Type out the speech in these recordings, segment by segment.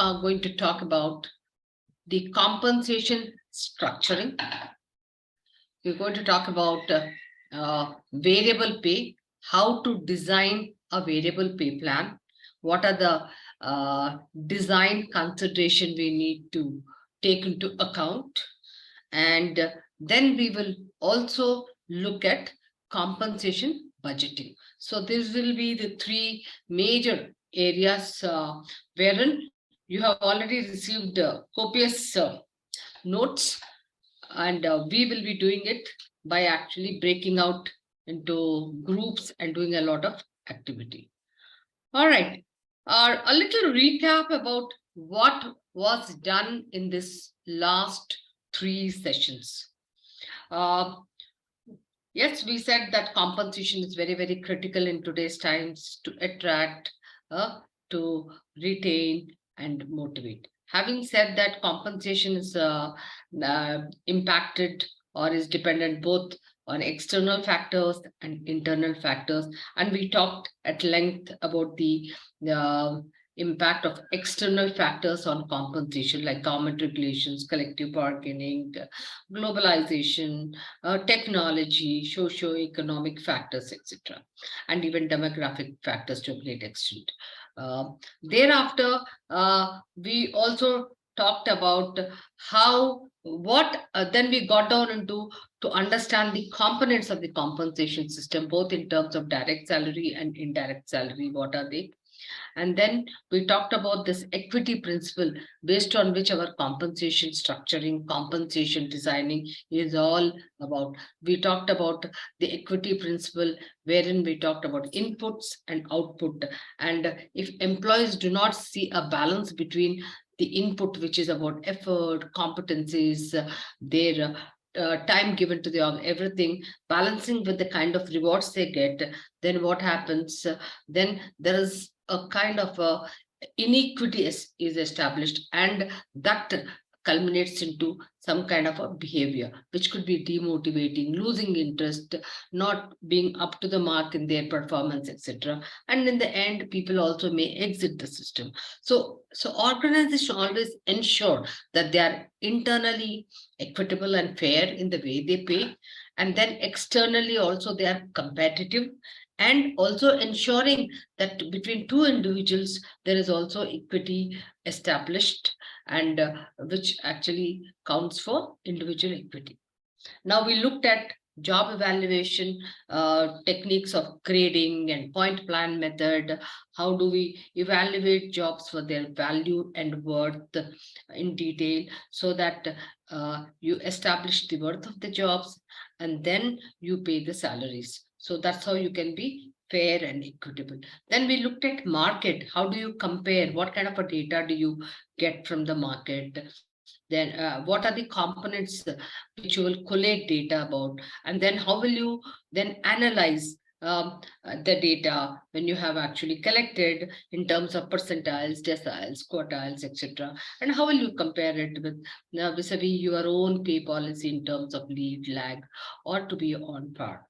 are going to talk about the compensation structuring. We're going to talk about variable pay, how to design a variable pay plan, what are the design consideration we need to take into account, and then we will also look at compensation budgeting. So this will be the three major areas wherein you have already received copious notes, and we will be doing it by actually breaking out into groups and doing a lot of activity. All right, a little recap about what was done in this last 3 sessions. Yes, we said that compensation is very, very critical in today's times to attract, to retain, and motivate. Having said that, compensation is impacted or is dependent both on external factors and internal factors. And we talked at length about the impact of external factors on compensation, like government regulations, collective bargaining, globalization, technology, socio-economic factors, etc., and even demographic factors to a great extent. Thereafter, we also talked about then we got down into to understand the components of the compensation system, both in terms of direct salary and indirect salary. What are they? And then we talked about this equity principle based on which our compensation structuring, compensation designing is all about. We talked about the equity principle, wherein we talked about inputs and output. And if employees do not see a balance between the input, which is about effort, competencies, their time given to the everything, balancing with the kind of rewards they get, then what happens? Then there is a kind of inequity is established, and that culminates into some kind of a behavior which could be demotivating, losing interest, not being up to the mark in their performance, etc. And in the end, people also may exit the system. So organizations always ensure that they are internally equitable and fair in the way they pay, and then externally also they are competitive, and also ensuring that between two individuals there is also equity established, and which actually counts for individual equity. Now we looked at job evaluation, techniques of grading and point plan method. How do we evaluate jobs for their value and worth in detail, so that you establish the worth of the jobs and then you pay the salaries. So that's how you can be fair and equitable. Then we looked at market. How do you compare? What kind of a data do you get from the market? Then what are the components which you will collate data about? And then how will you then analyze the data when you have actually collected in terms of percentiles, deciles, quartiles, etc. And how will you compare it with vis-a-vis your own pay policy in terms of lead, lag, or to be on par?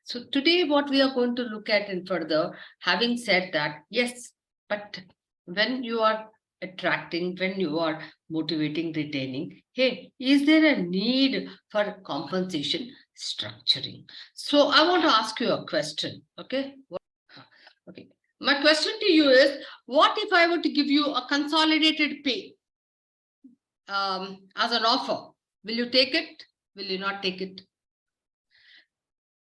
So today what we are going to look at and further, having said that, yes, but when you are attracting, when you are motivating, retaining, hey, is there a need for compensation structuring? So I want to ask you a question, okay? Okay. My question to you is, what if I were to give you a consolidated pay as an offer? Will you take it? Will you not take it?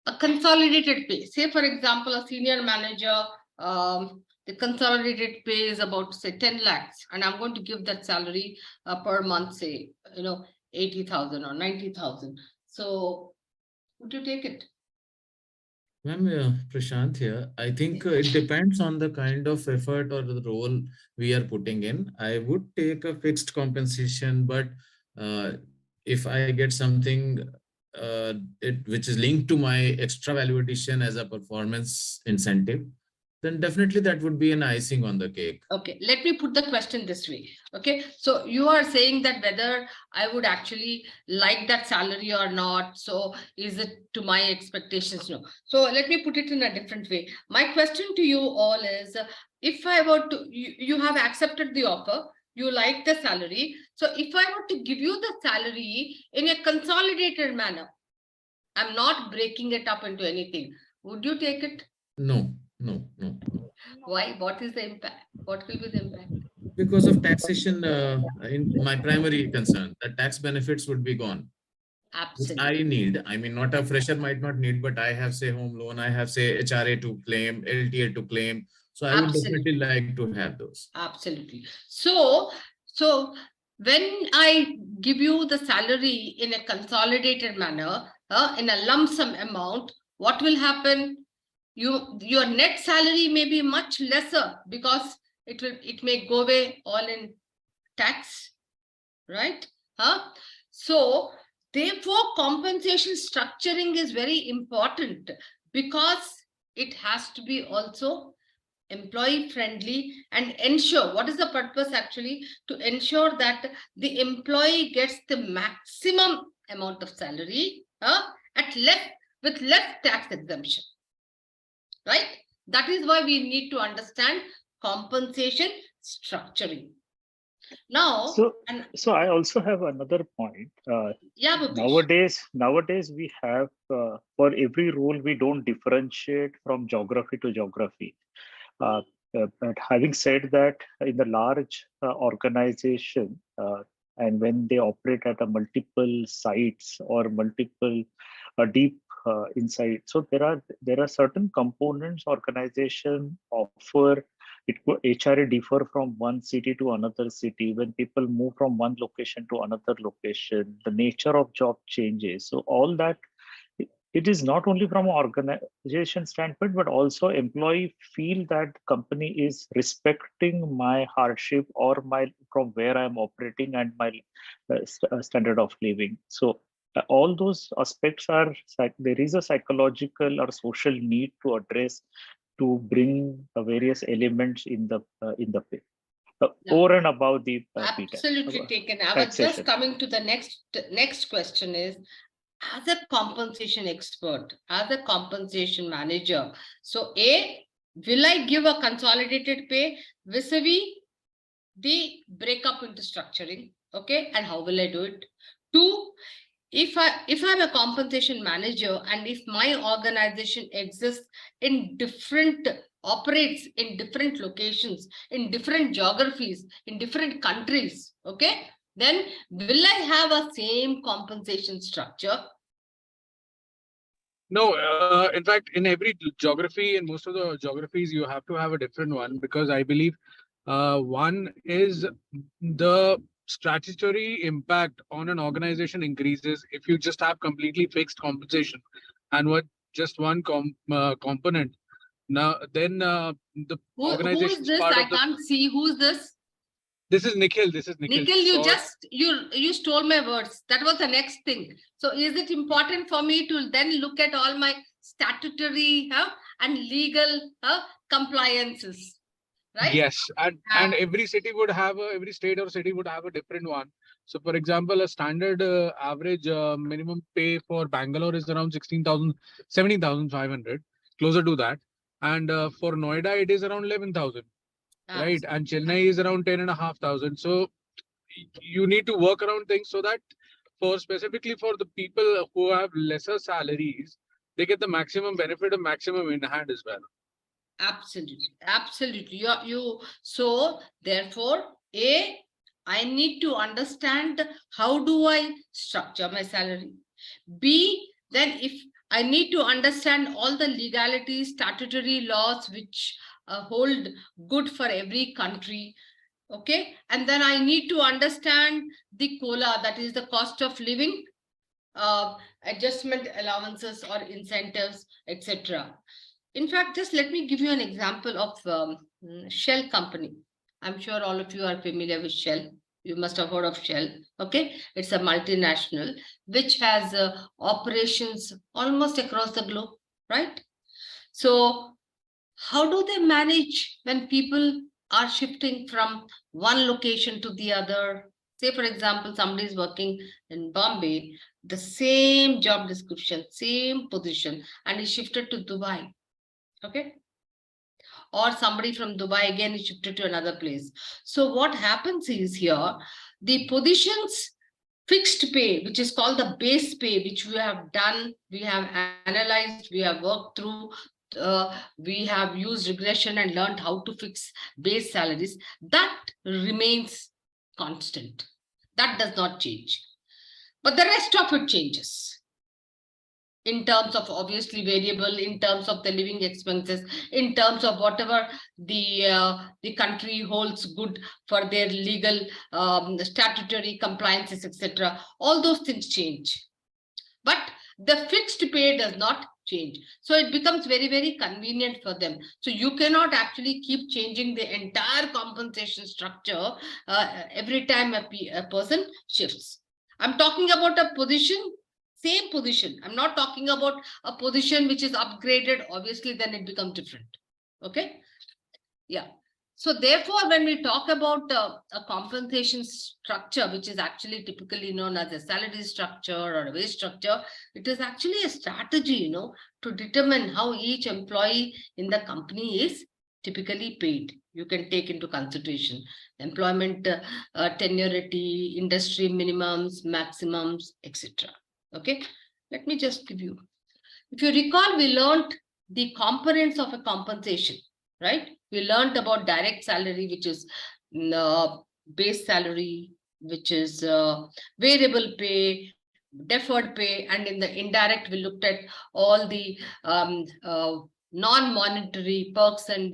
A consolidated pay. Say, for example, a senior manager, the consolidated pay is about, say, 10 lakhs, and I'm going to give that salary per month, say, 80,000 or 90,000. So would you take it? Ma'am, Prashant here. I think it depends on the kind of effort or the role we are putting in. I would take a fixed compensation, but if I get something which is linked to my extra value addition as a performance incentive, then definitely that would be an icing on the cake. Okay, let me put the question this way. Okay, so you are saying that whether I would actually like that salary or not, so is it to my expectations? No. So let me put it in a different way. My question to you all is, if I were to, you have accepted the offer, You like the salary. So if I were to give you the salary in a consolidated manner, I'm not breaking it up into anything, would you take it? No, no, no, no. Why? What is the impact? What will be the impact? Because of taxation, in my primary concern, the tax benefits would be gone, which I Absolutely. need. I mean, not a fresher might not need, but I have, say, home loan, I have, say, HRA to claim, LTA to claim. So I would Absolutely. definitely like to have those. Absolutely. So when I give you the salary in a consolidated manner, in a lump sum amount, what will happen? Your net salary may be much lesser because it may go away all in tax, right? So therefore, compensation structuring is very important because it has to be also employee friendly and ensure, what is the purpose actually? To ensure that the employee gets the maximum amount of salary at less, with less tax exemption, right? That is why we need to understand compensation structuring. Now, So, and so I also have another point. yeah, Bhupesh, Nowadays we have for every role we don't differentiate from geography to geography. Uh, but having said that, in the large organization, and when they operate at a multiple sites or multiple deep inside, so there are certain components organization offer. HRA differ from one city to another city. When people move from one location to another location, the nature of job changes. So all that, it is not only from an organization standpoint, but also employee feel that company is respecting my hardship or my from where I'm operating and my standard of living. So all those aspects are there is a psychological or social need to address to bring various elements in the pay now over and above the PTAC absolutely taken. I was just taxation. coming to the next question is, as a compensation expert, as a compensation manager, so A, will I give a consolidated pay vis-a-vis the breakup into structuring? Okay, and how will I do it? Two, if I'm a compensation manager and if my organization exists in different, operates in different locations, in different geographies, in different countries, okay, then will I have a same compensation structure? No, in fact, in every geography, in most of the geographies, you have to have a different one because I believe one is the statutory impact on an organization increases if you just have completely fixed compensation and what just one component. Now, then the Who is organization's this? part I of the. can't see. Who's this? This is Nikhil. This is Nikhil. Nikhil, So you stole my words. That was the next thing. So is it important for me to then look at all my statutory and legal compliances, right? yes, and every city would have every state or city would have a different one. So, for example, a standard average minimum pay for Bangalore is around 16,000, 17,500, closer to that. And for Noida, it is around 11,000, right? And Chennai is around 10,500. So you need to work around things so that for specifically for the people who have lesser salaries, they get the maximum benefit and maximum in hand as well. Absolutely, absolutely. So therefore, A, I need to understand how do I structure my salary. B, then if I need to understand all the legalities, statutory laws which hold good for every country. Okay, and then I need to understand the COLA, that is the cost of living, adjustment allowances or incentives, etc. In fact, just let me give you an example of Shell company. I'm sure all of you are familiar with Shell. You must have heard of Shell. Okay, it's a multinational which has operations almost across the globe, right? So how do they manage when people are shifting from one location to the other? Say, for example, somebody is working in Bombay, the same job description, same position, and is shifted to Dubai. Okay. or somebody from Dubai again is shifted to another place. So what happens is here, the positions fixed pay, which is called the base pay, which we have done, we have analyzed, we have worked through, we have used regression and learned how to fix base salaries, that remains constant. That does not change. But the rest of it changes in terms of obviously variable, in terms of the living expenses, in terms of whatever the country holds good for their legal statutory compliances, etc. All those things change. But the fixed pay does not change. So it becomes very, very convenient for them. So you cannot actually keep changing the entire compensation structure every time a person shifts. I'm talking about a position, same position. I'm not talking about a position which is upgraded. Obviously, then it becomes different. Okay. Yeah. So therefore, when we talk about a compensation structure, which is actually typically known as a salary structure or a wage structure, it is actually a strategy, to determine how each employee in the company is typically paid. You can take into consideration employment tenurity, industry minimums, maximums, etc. Okay, let me just give you. If you recall, we learned the components of a compensation, right? We learned about direct salary, which is base salary, which is variable pay, deferred pay, and in the indirect, we looked at all the non-monetary perks and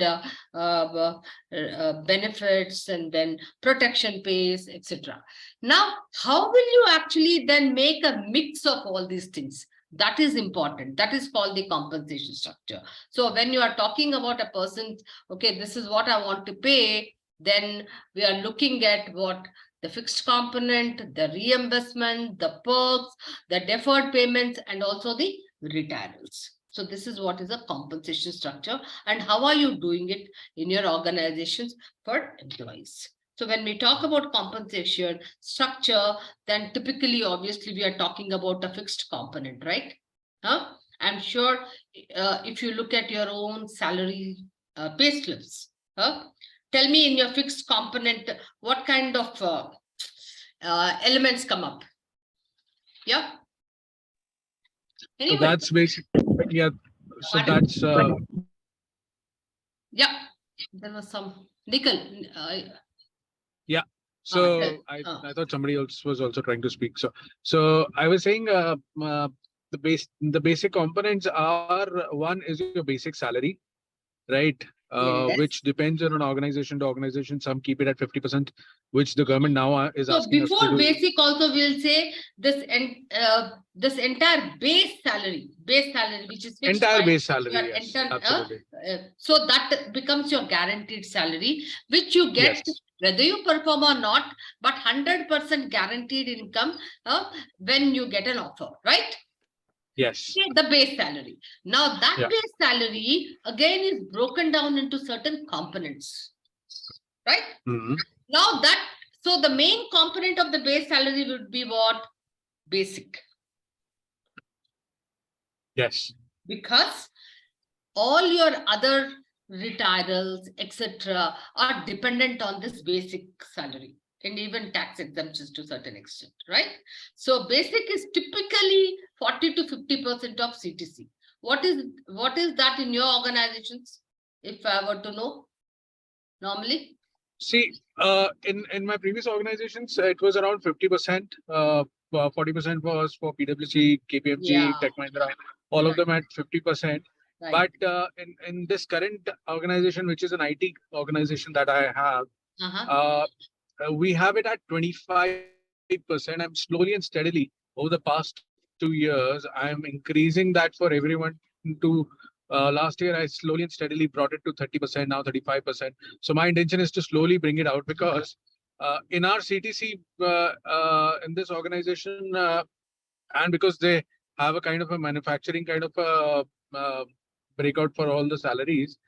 benefits, and then protection pays, etc. Now, how will you actually then make a mix of all these things? That is important. That is called the compensation structure. So when you are talking about a person, okay, this is what I want to pay, then we are looking at what the fixed component, the reimbursement, the perks, the deferred payments, and also the retirals. So this is what is a compensation structure, and how are you doing it in your organizations for employees. So when we talk about compensation structure, then typically, obviously, we are talking about a fixed component, right? I'm sure if you look at your own salary pay slips, tell me in your fixed component, what kind of elements come up? Yeah. Anyway. So that's basic. Yeah. So that's yeah. There was some nickel. Yeah. So I thought somebody else was also trying to speak. So I was saying the basic components are, one is your basic salary, right? Yes. Which depends on an organization to organization. Some keep it at 50%, which the government now is So asking us to before do. basic, also we'll say this this entire base salary, which is fixed Entire by base salary, your yes, entire, absolutely. so that becomes your guaranteed salary, which you get Yes. whether you perform or not, but 100% guaranteed income when you get an offer, right? Yes. Okay, the base salary. Now that base salary again is broken down into certain components, right? Mm-hmm. Now so the main component of the base salary would be what? Basic. Yes. Because all your other retirals, etc., are dependent on this basic salary, and even tax exemptions to a certain extent, right? So basic is typically 40 to 50% of CTC. What is that in your organizations, if I were to know normally? See, in my previous organizations, it was around 50%. 40% was for PwC, KPMG, Tech Mahindra, all of them at 50%. Right. But in this current organization, which is an IT organization that I have, we have it at 25%. I'm slowly and steadily over the past 2 years, I'm increasing that for everyone to. Last year, I slowly and steadily brought it to 30%, now 35%. So my intention is to slowly bring it out, because in our CTC, in this organization, and because they have a kind of a manufacturing kind of a breakout for all the salaries,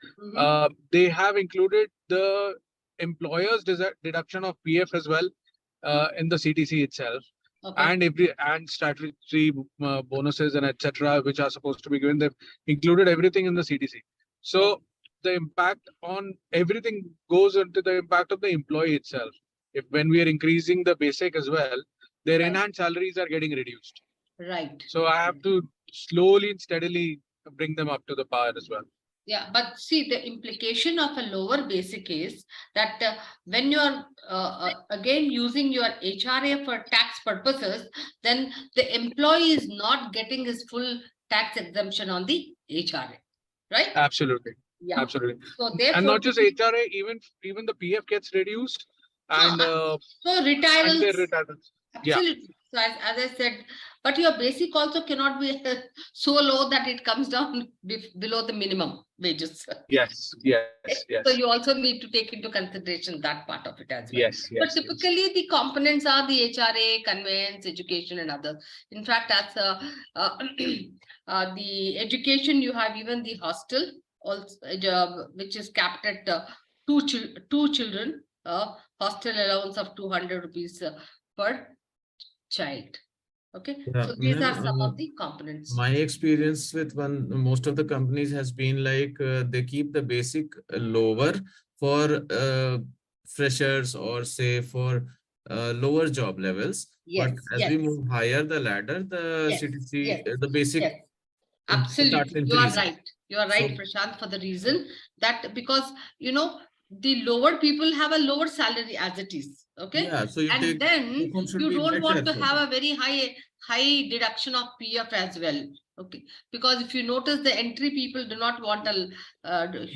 they have included the employer's deduction of PF as well in the CTC itself. Okay. And statutory bonuses and etc., which are supposed to be given. They've included everything in the CTC. So the impact on everything goes into the impact of the employee itself. If when we are increasing the basic as well, their Right. in-hand salaries are getting reduced. Right. So I have to slowly and steadily bring them up to the par as well. Yeah, but see, the implication of a lower basic is that when you're again using your HRA for tax purposes, then the employee is not getting his full tax exemption on the HRA, right? Absolutely. Yeah. Absolutely. So And therefore, not just HRA, even the PF gets reduced, and so and retirements. their retirements. Yeah. Absolutely. So as I said, but your basic also cannot be so low that it comes down below the minimum wages. Yes. Yes. Yes. So you also need to take into consideration that part of it as well. Yes. But Yes. typically the components are the HRA, conveyance, education and others. In fact, as the education, you have even the hostel, also, which is capped at two children, hostel allowance of 200 rupees per child. Okay, Yeah, so these are ma'am, some of the components. my experience with most of the companies has been like they keep the basic lower for freshers or say for lower job levels. But Yes, as we yes, move higher the ladder, the yes, CTC, yes, the basic yes. Absolutely, starts you are increasing. right. You are right, So Prashant, for the reason that because the lower people have a lower salary as it is. Okay, yeah, so you and take then home should you be don't want better to for have them. a very high deduction of PF as well. Okay, because if you notice, the entry people do not want a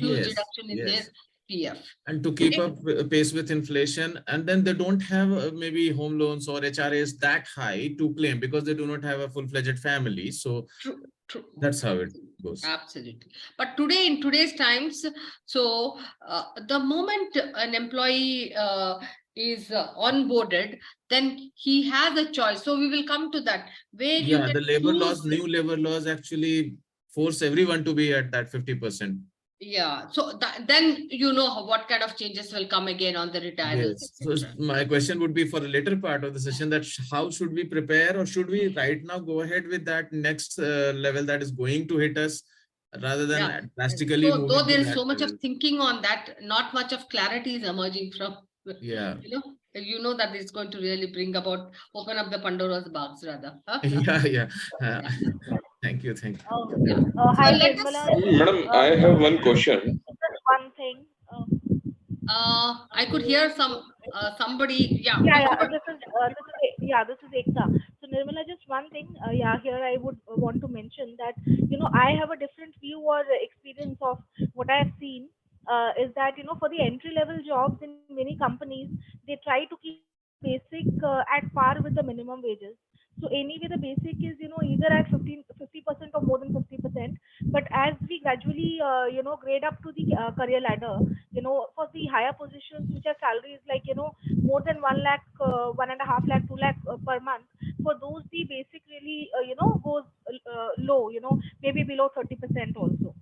huge Yes, reduction in their yes. PF. And to keep Okay? up pace with inflation, and then they don't have maybe home loans or HRAs that high to claim because they do not have a full-fledged family. So True, true. that's how it goes. Absolutely. But today, in today's times, so the moment an employee is onboarded, then he has a choice. So we will come to that, where you Yeah, can the labor laws, choose. new labor laws actually force everyone to be at that 50%. Yeah. So then what kind of changes will come again on the retirees, Yes. So etc. my question would be for a later part of the session that how should we prepare, or should we right now go ahead with that next level that is going to hit us rather Yeah. than drastically So though moving to there is that so much of level? thinking on that, not much of clarity is emerging from, Yeah. that it's going to really bring about, open up the Pandora's box rather. Huh? Yeah, yeah. Yeah. Thank you. Thank you. Yeah. So Hi, let us, Nirmala. Madam, I have one question. Just one thing. I could hear somebody, yeah, Yeah, please yeah. go ahead. This is Ekta. So Nirmala, just one thing. Yeah, here I would want to mention that I have a different view or experience of what I have seen. Is that for the entry level jobs in many companies, they try to keep the basic at par with the minimum wages. So anyway, the basic is either at 50% or more than 50%. But as we gradually grade up to the career ladder, for the higher positions which are salaries like more than 1 lakh, 1.5 lakh, 2 lakh per month, for those the basic really goes low, maybe below 30% also.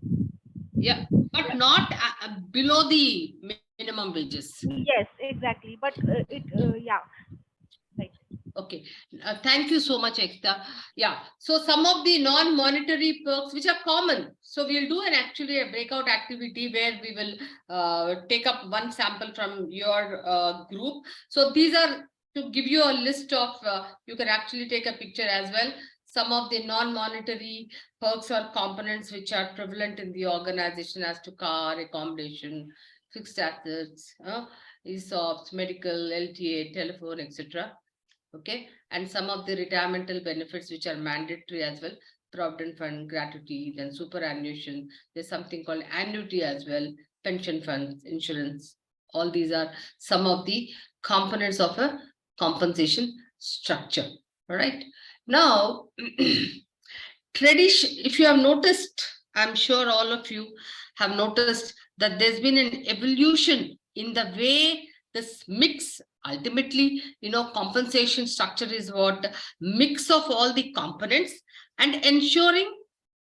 Yeah, but not below the minimum wages. Yes, exactly. But yeah, right. Okay, thank you so much, Ekta. Yeah, so some of the non-monetary perks which are common. So we'll do actually a breakout activity where we will take up one sample from your group. So these are to give you a list of, you can actually take a picture as well. Some of the non-monetary perks or components which are prevalent in the organization as to car, accommodation, fixed assets, ESOPs, medical, LTA, telephone, etc. Okay, and some of the retirement benefits which are mandatory as well, provident fund, gratuity, then superannuation, there's something called annuity as well, pension funds, insurance. All these are some of the components of a compensation structure. All right, now tradition, if you have noticed, I'm sure all of you have noticed that there's been an evolution in the way this mix, ultimately, compensation structure is what mix of all the components and ensuring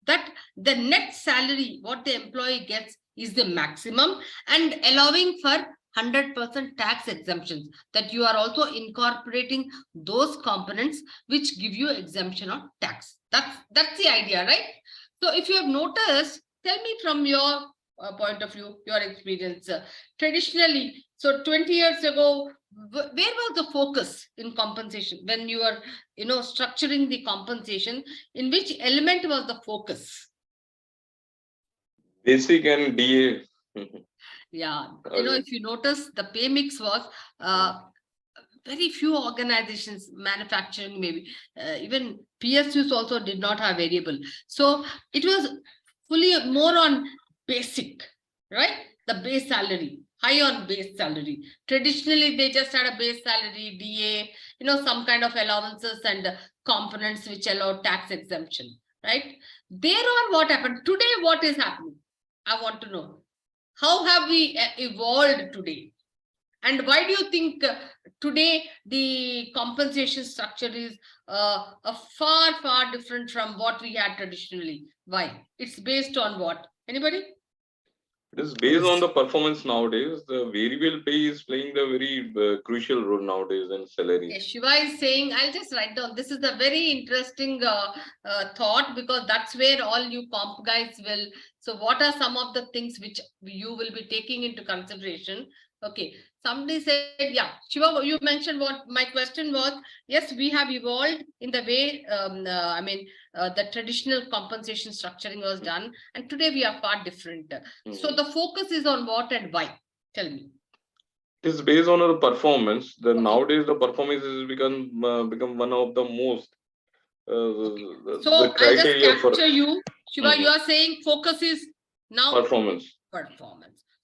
that the net salary what the employee gets is the maximum and allowing for 100% tax exemptions, that you are also incorporating those components which give you exemption on tax. That's the idea, right? So if you have noticed, tell me from your point of view, your experience. Traditionally, so 20 years ago, where was the focus in compensation when you were, structuring the compensation? In which element was the focus? Basic and DA. Yeah, Okay. if you notice, the pay mix was very few organizations, manufacturing maybe, even PSUs also did not have variable. So it was fully more on basic, right? The base salary, high on base salary. Traditionally, they just had a base salary, DA, some kind of allowances and components which allow tax exemption, right? Thereon, what happened? Today, what is happening? I want to know. How have we evolved today? And why do you think today the compensation structure is far, far different from what we had traditionally? Why? It's based on what? Anybody? It is based on the performance nowadays. The variable pay is playing the very crucial role nowadays in salary. Okay, Shiva is saying, I'll just write down. This is a very interesting thought, because that's where all you comp guys will. So what are some of the things which you will be taking into consideration? Okay, somebody said, yeah, Shiva, you mentioned what my question was. Yes, we have evolved in the way, the traditional compensation structuring was done, and today we are far different. So the focus is on what and why? Tell me. It is based on our performance. Okay. Nowadays the performance has become one of the most So the I'll just criteria for capture you. Shiva, you are saying focus is now performance.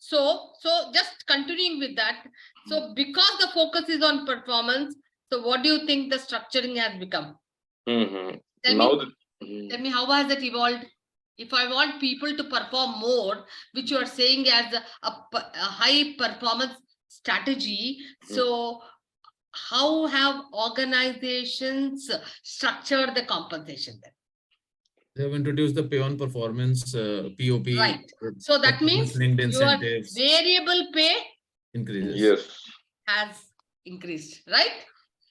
So just continuing with that. So because the focus is on performance, so what do you think the structuring has become? Tell me, how has it evolved? If I want people to perform more, which you are saying as a high performance strategy, so how have organizations structured the compensation then? They have introduced the pay on performance, POP. Right. So that means linked your incentives variable pay increases. Yes. has increased, right?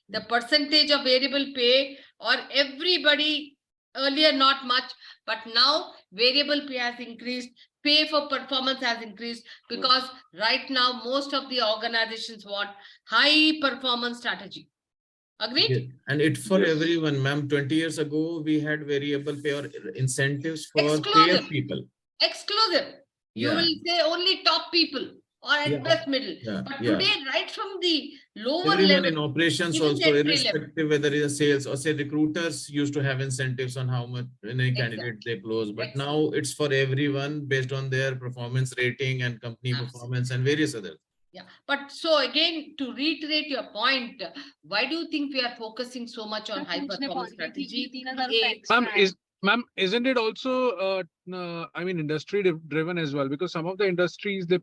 The percentage of variable pay, or everybody earlier not much, but now variable pay has increased, pay for performance has increased, because right now most of the organizations want high performance strategy. Agreed? Yeah. And it for Yes. everyone, ma'am. 20 years ago, we had variable pay or incentives for Exclusive. paid people. Exclusive. You Yeah. will say only top people, or at best middle. Yeah. But Yeah. today, right from the lower Everyone level, in operations even also, the entry level. irrespective whether it is sales or say recruiters used to have incentives on how much any candidate Exactly. they close. But Exactly. now it's for everyone based on their performance rating and company performance and various others. Yeah, but so again, to reiterate your point, why do you think we are focusing so much on high performance strategy? Ma'am, isn't it also industry driven as well? Because some of the industries they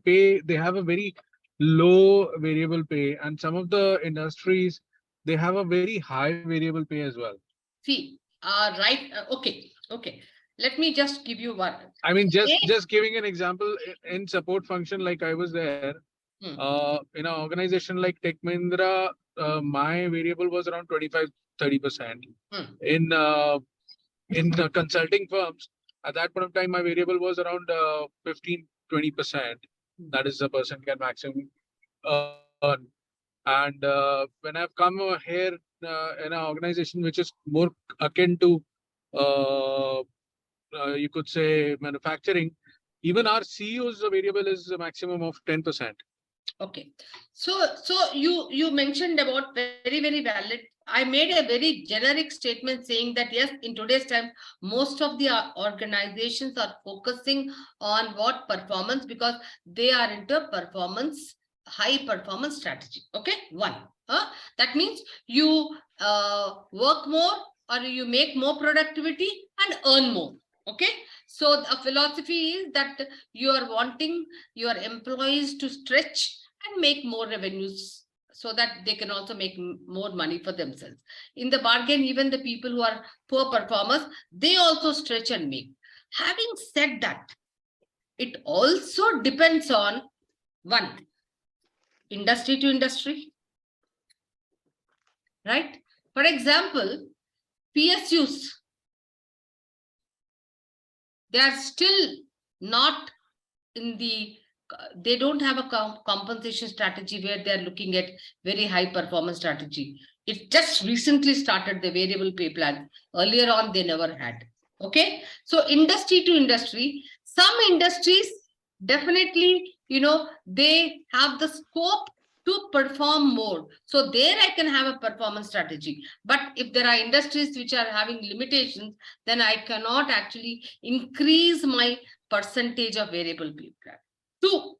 have a very low variable pay, and some of the industries they have a very high variable pay as well. See, right, okay. Let me just give you one. I mean, just giving an example, in support function, like I was there, in an organization like Tech Mahindra, my variable was around 25-30%. In the consulting firms, at that point of time, my variable was around 15-20%. That is the person can maximum earn. And when I've come here in an organization which is more akin to, you could say, manufacturing, even our CEO's variable is a maximum of 10%. Okay, so you mentioned about very, very valid. I made a very generic statement saying that yes, in today's time, most of the organizations are focusing on what performance, because they are into performance, high performance strategy. Okay, one. That means you work more, or you make more productivity and earn more. Okay, so the philosophy is that you are wanting your employees to stretch and make more revenues, so that they can also make more money for themselves. In the bargain, even the people who are poor performers, they also stretch and make. Having said that, it also depends on one, industry to industry, right? For example, PSUs, they are still not in the, they don't have a compensation strategy where they're looking at very high performance strategy. It just recently started the variable pay plan. Earlier on, they never had. Okay. So industry to industry, some industries definitely, they have the scope to perform more. So there I can have a performance strategy. But if there are industries which are having limitations, then I cannot actually increase my percentage of variable pay plan. 2,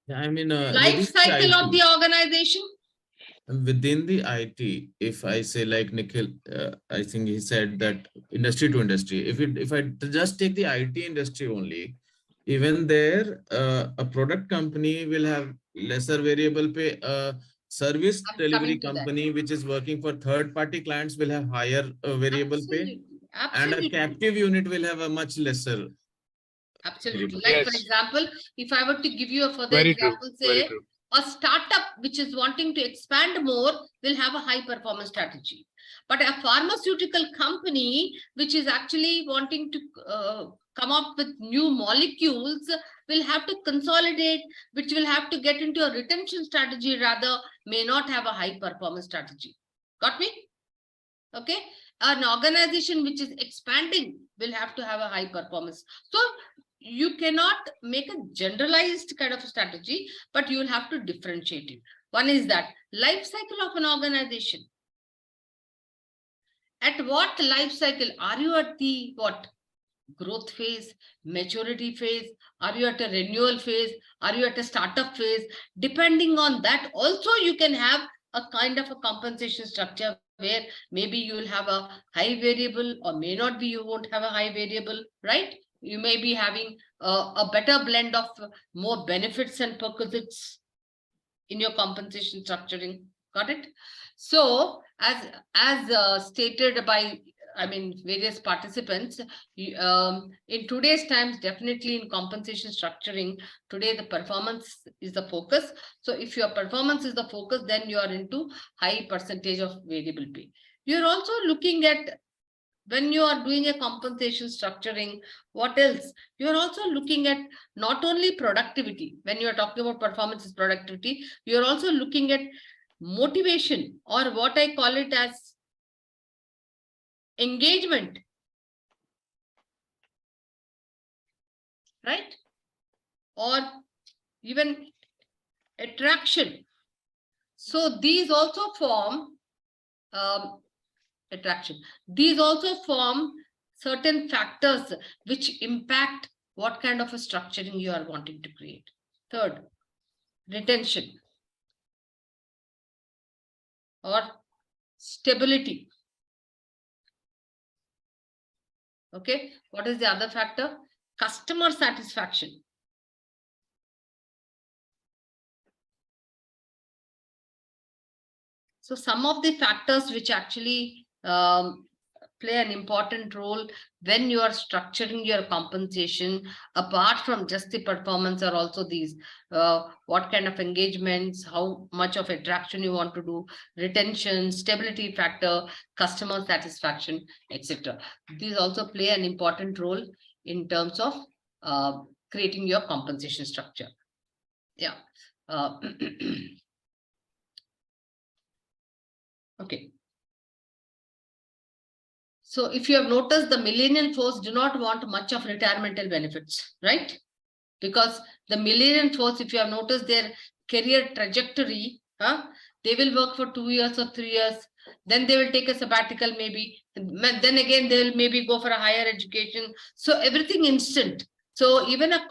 Yeah, I mean, life cycle of the organization. within the IT, if I say like Nikhil, I think he said that industry to industry. If I just take the IT industry only, even there, a product company will have lesser variable pay. Service I'm delivery coming to that. company which is working for third-party clients will have higher variable pay, and a Absolutely. captive unit will have a much lesser. Absolutely. variable. Like, for Yes. example, if I were to give you a further Very true. example, Very say true. a startup which is wanting to expand more will have a high performance strategy. But a pharmaceutical company which is actually wanting to come up with new molecules will have to consolidate, which will have to get into a retention strategy, rather may not have a high performance strategy. Got me? Okay. An organization which is expanding will have to have a high performance. So you cannot make a generalized kind of strategy, but you will have to differentiate it. One is that life cycle of an organization. At what life cycle are you at? The what? Growth phase, maturity phase? Are you at a renewal phase? Are you at a startup phase? Depending on that, also you can have a kind of a compensation structure where maybe you will have a high variable, or may not be, you won't have a high variable, right? You may be having a better blend of more benefits and perquisites in your compensation structuring. Got it? So as stated by, I mean, various participants, in today's times, definitely in compensation structuring, today the performance is the focus. So if your performance is the focus, then you are into high percentage of variable pay. You're also looking at, when you are doing a compensation structuring, what else? You're also looking at not only productivity. When you're talking about performance is productivity, you're also looking at motivation, or what I call it as engagement, right? Or even attraction. So these also form attraction. These also form certain factors which impact what kind of a structuring you are wanting to create. Third, retention or stability. Okay, what is the other factor? Customer satisfaction. So some of the factors which actually play an important role when you are structuring your compensation, apart from just the performance, are also these: what kind of engagements, how much of attraction you want to do, retention, stability factor, customer satisfaction, etc. These also play an important role in terms of creating your compensation structure. Yeah. Okay. So if you have noticed, the millennial force do not want much of retirement benefits, right? Because the millennial force, if you have noticed their career trajectory, they will work for 2 years or 3 years, then they will take a sabbatical maybe, then again they will maybe go for a higher education. So everything instant. So even a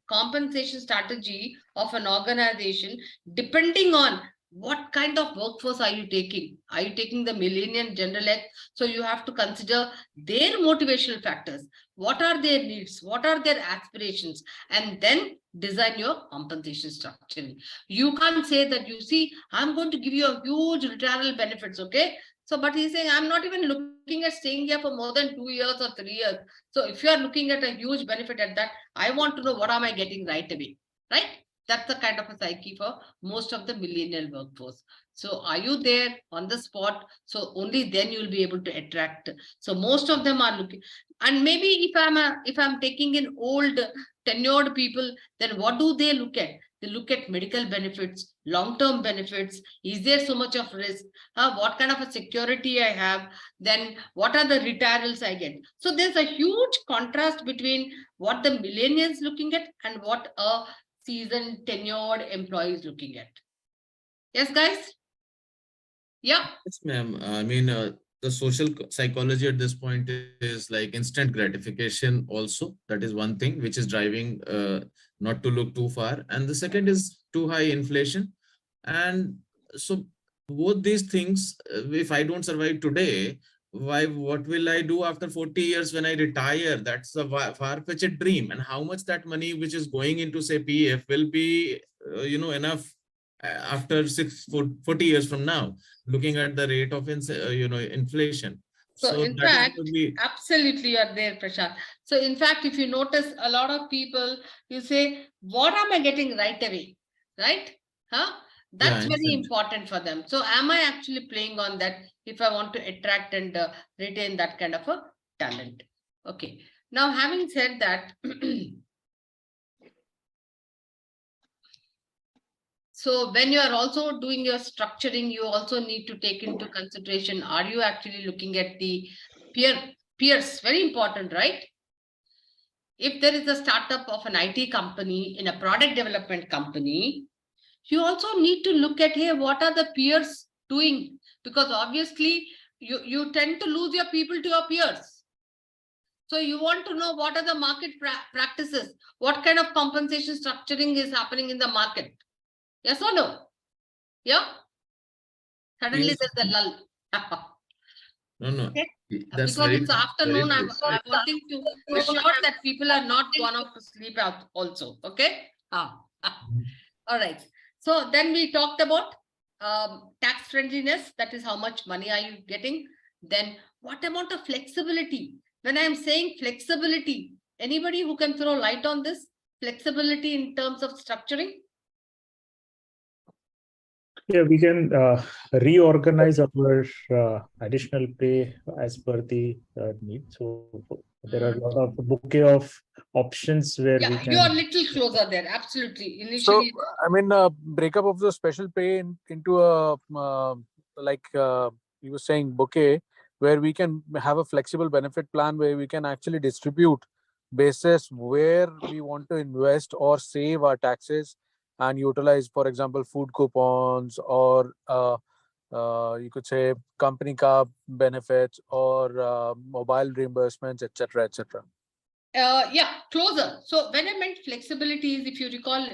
compensation strategy of an organization, depending on what kind of workforce are you taking? Are you taking the millennial general? So you have to consider their motivational factors. What are their needs? What are their aspirations? And then design your compensation structure. You can't say that, you see, I'm going to give you a huge retirement benefits, okay? So, but he's saying, I'm not even looking at staying here for more than 2 years or 3 years. So if you are looking at a huge benefit at that, I want to know what am I getting right away, right? That's the kind of a psyche for most of the millennial workforce. So are you there on the spot? So only then you'll be able to attract. So most of them are looking, and maybe if I'm taking in old tenured people, then what do they look at? They look at medical benefits, long-term benefits. Is there so much of risk? What kind of a security I have? Then what are the retirals I get? So there's a huge contrast between what the millennials looking at and what a seasoned tenured employee is looking at. Yes, guys? Yeah. Yes, ma'am. I mean, the social psychology at this point is like instant gratification also. That is one thing which is driving not to look too far. And the second is too high inflation. And so both these things, if I don't survive today, what will I do after 40 years when I retire? That's a far-fetched dream. And how much that money which is going into, say, PF will be, enough after 40 years from now, looking at the rate of inflation. So So in that is fact, going to be, absolutely you are there, Prashant. So in fact, if you notice a lot of people, you say, what am I getting right away? Right? Huh? yeah, That's very instant. important for them. So am I actually playing on that if I want to attract and retain that kind of a talent? Okay. Now, having said that, so when you are also doing your structuring, you also need to take into consideration, are you actually looking at the peers? Very important, right? If there is a startup of an IT company in a product development company, you also need to look at, hey, what are the peers doing? Because obviously you tend to lose your people to your peers. So you want to know what are the market practices, what kind of compensation structuring is happening in the market. Yes or no? Yeah. Suddenly Yes. there's a lull. No, no. Okay. That's Because it's very afternoon, I'm true. wanting to assure that people are not gone off to sleep out also. Okay. All right. So then we talked about tax friendliness. That is how much money are you getting? Then what amount of flexibility? When I'm saying flexibility, anybody who can throw light on this? Flexibility in terms of structuring? Yeah, we can reorganize our additional pay as per the need. So there are a lot of bouquet of options where we Yeah, you are can. little closer there. Absolutely. So, Initially, I mean, breakup of the special pay into a like you were saying bouquet, where we can have a flexible benefit plan where we can actually distribute basis where we want to invest or save our taxes and utilize, for example, food coupons or you could say company car benefits or mobile reimbursements, etc., etc. yeah, closer. So when I meant flexibility is, if you recall,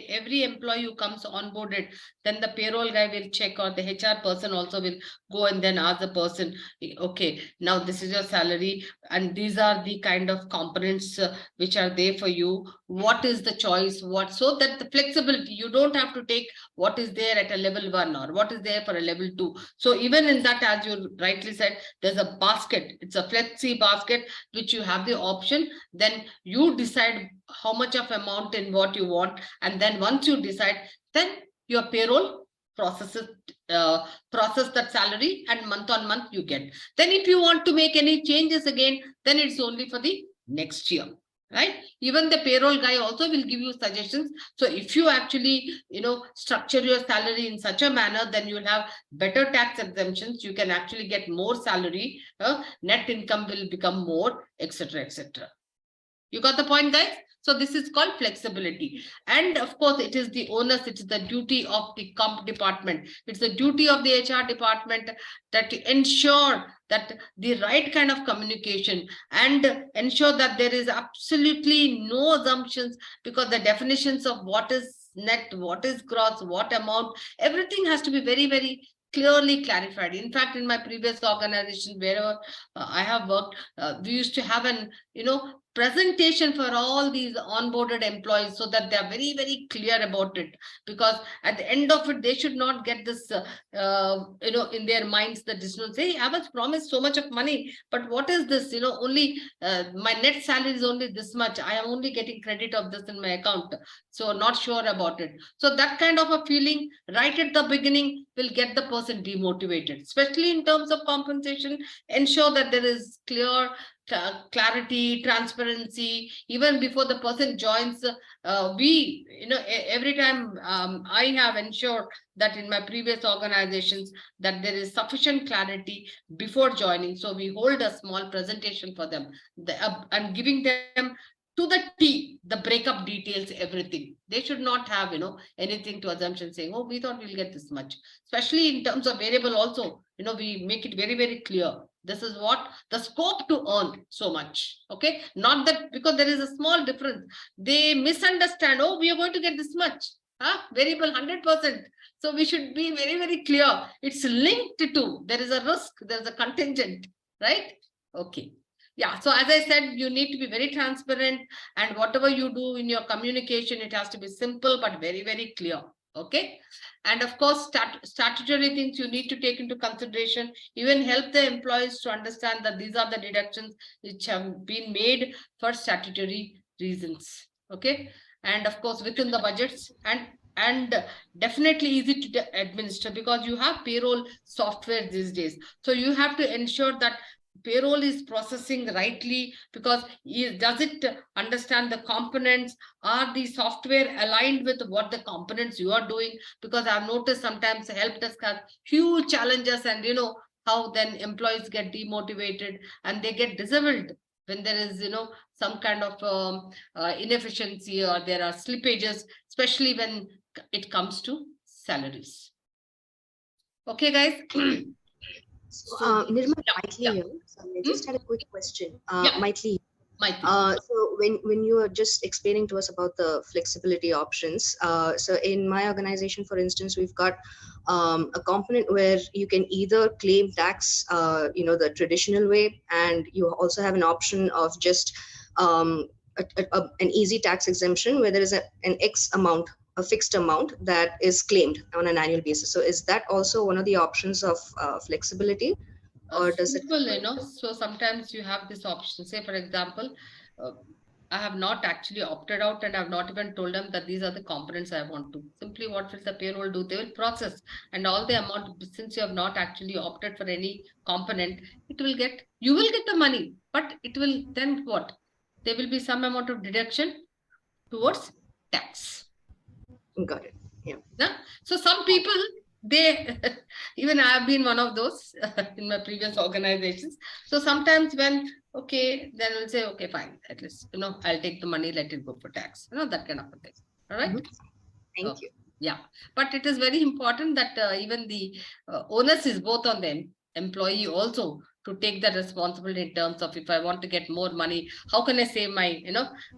every employee who comes onboarded, then the payroll guy will check, or the HR person also will go and then ask the person, okay, now this is your salary and these are the kind of components which are there for you. What is the choice? What, so that the flexibility, you don't have to take what is there at a level 1 or what is there for a level 2. So even in that, as you rightly said, there's a basket. It's a flexi basket, which you have the option. Then you decide how much of amount and what you want, and then once you decide, then your payroll processes process that salary, and month on month you get. Then if you want to make any changes again, then it's only for the next year, right? Even the payroll guy also will give you suggestions. So if you actually structure your salary in such a manner, then you will have better tax exemptions, you can actually get more salary, net income will become more, etc., etc. You got the point, guys? So this is called flexibility. And of course, it is the onus, it is the duty of the comp department. It's the duty of the HR department that to ensure that the right kind of communication and ensure that there is absolutely no assumptions, because the definitions of what is net, what is gross, what amount, everything has to be very, very clearly clarified. In fact, in my previous organization, wherever I have worked, we used to have an presentation for all these onboarded employees so that they are very, very clear about it. Because at the end of it, they should not get this, in their minds, the decision, say, I was promised so much of money, but what is this? Only my net salary is only this much. I am only getting credit of this in my account. So not sure about it. So that kind of a feeling right at the beginning will get the person demotivated, especially in terms of compensation. Ensure that there is clarity, transparency, even before the person joins. Every time I have ensured that in my previous organizations that there is sufficient clarity before joining. So we hold a small presentation for them. I'm giving them to the T, the breakup details, everything. They should not have, anything to assumption saying, oh, we thought we'll get this much. Especially in terms of variable also, we make it very, very clear. This is what the scope to earn so much. Okay. Not that, because there is a small difference. They misunderstand, oh, we are going to get this much. Variable 100%. So we should be very, very clear. It's linked to, there is a risk, there is a contingent, right? Okay. Yeah, so as I said, you need to be very transparent, and whatever you do in your communication, it has to be simple but very, very clear. Okay. And of course, statutory things you need to take into consideration, even help the employees to understand that these are the deductions which have been made for statutory reasons. Okay. And of course, within the budgets, and definitely easy to administer, because you have payroll software these days. So you have to ensure that payroll is processing rightly, because does it understand the components? Are the software aligned with what the components you are doing? Because I've noticed sometimes help desk has huge challenges, and how then employees get demotivated and they get disabled when there is some kind of inefficiency, or there are slippages, especially when it comes to salaries. Okay, guys. Nirma, Maithili yeah. here. So I just had a quick question. Yeah. Maithili, Maithili. so when you were just explaining to us about the flexibility options, so in my organization, for instance, we've got a component where you can either claim tax, the traditional way, and you also have an option of just an easy tax exemption where there is an X amount, a fixed amount that is claimed on an annual basis. So is that also one of the options of flexibility, or does it? So sometimes you have this option. Say, for example, I have not actually opted out, and I have not even told them that these are the components I want to. Simply, what will the payroll do? They will process, and all the amount, since you have not actually opted for any component, you will get the money, but it will then what? There will be some amount of deduction towards tax. Got it. Yeah. So some people, they even I have been one of those in my previous organizations. So sometimes when then we'll say, okay, fine, at least I'll take the money, let it go for tax, that kind of a thing. All right. Thank you. Yeah, but it is very important that even the onus is both on the employee also to take that responsibility in terms of, if I want to get more money, how can I save my,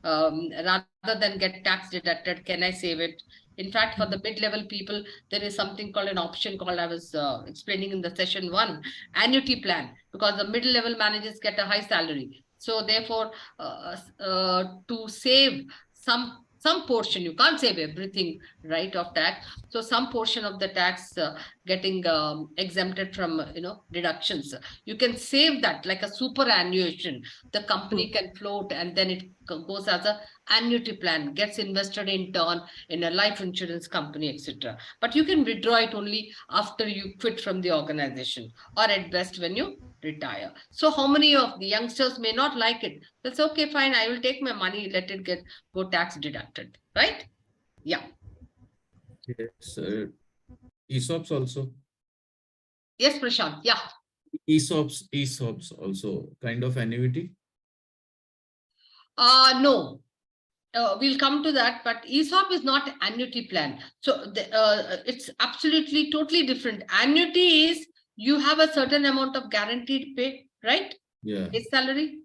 rather than get tax deducted, can I save it? In fact, for the mid-level people, there is something called an option called, I was explaining in the session 1, annuity plan, because the middle-level managers get a high salary. So therefore, to save some portion, you can't save everything, right, of tax. So some portion of the tax getting exempted from, deductions. You can save that like a superannuation. The company can float, and then it goes as a annuity plan, gets invested in turn in a life insurance company, etc. But you can withdraw it only after you quit from the organization, or at best when you retire. So how many of the youngsters may not like it? That's okay, fine, I will take my money, let it go tax deducted, right? Yeah. Yes. ESOPs also. Yes, Prashant. Yeah. ESOPs also kind of annuity. No. We'll come to that, but ESOP is not annuity plan. So it's absolutely totally different. Annuity is you have a certain amount of guaranteed pay, right? Yeah. Base salary.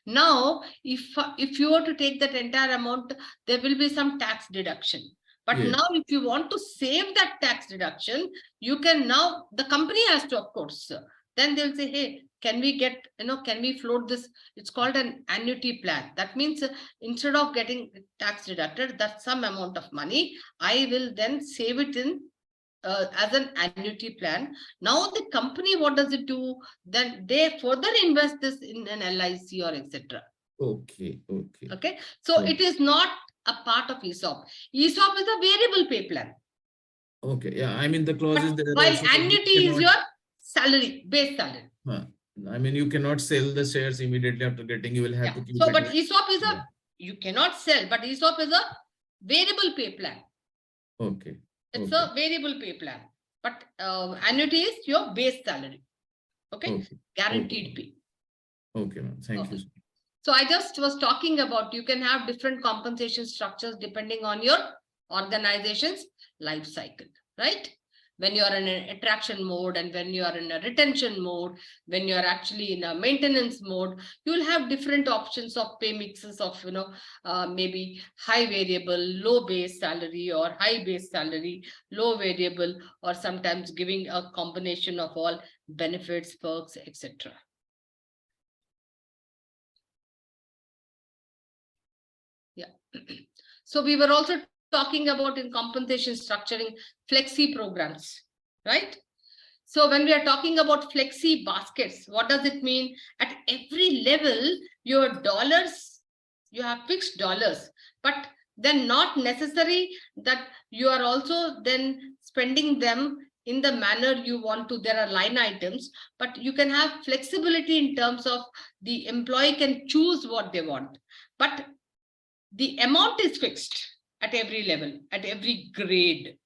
Now, if you were to take that entire amount, there will be some tax deduction. But now, if you want to save that tax deduction, you can now, the company has to, of course, then they'll say, hey, can we get, can we float this? It's called an annuity plan. That means instead of getting tax deducted, that some amount of money, I will then save it in as an annuity plan. Now the company, what does it do? Then they further invest this in an LIC or etc. Okay. Okay. So Okay. it is not a part of ESOP. ESOP is a variable pay plan. Okay. Yeah. I mean, the clause is there While also that you annuity is cannot- your salary, base salary. I mean, you cannot sell the shares immediately after getting. You will have to keep So, it. but ESOP is Yeah. you cannot sell, but ESOP is a variable pay plan. Okay. It's Okay. a variable pay plan. But annuity is your base salary. Okay. Okay. Guaranteed pay. Okay, ma'am. Thank you. So I just was talking about you can have different compensation structures depending on your organization's life cycle, right? When you are in an attraction mode and when you are in a retention mode, when you are actually in a maintenance mode, you will have different options of pay mixes of, maybe high variable, low base salary, or high base salary, low variable, or sometimes giving a combination of all benefits, perks, etc. Yeah. So we were also talking about in compensation structuring flexi programs, right? So when we are talking about flexi baskets, what does it mean? At every level, your dollars, you have fixed dollars, but then not necessary that you are also then spending them in the manner you want to. There are line items, but you can have flexibility in terms of the employee can choose what they want. But the amount is fixed at every level, at every grade.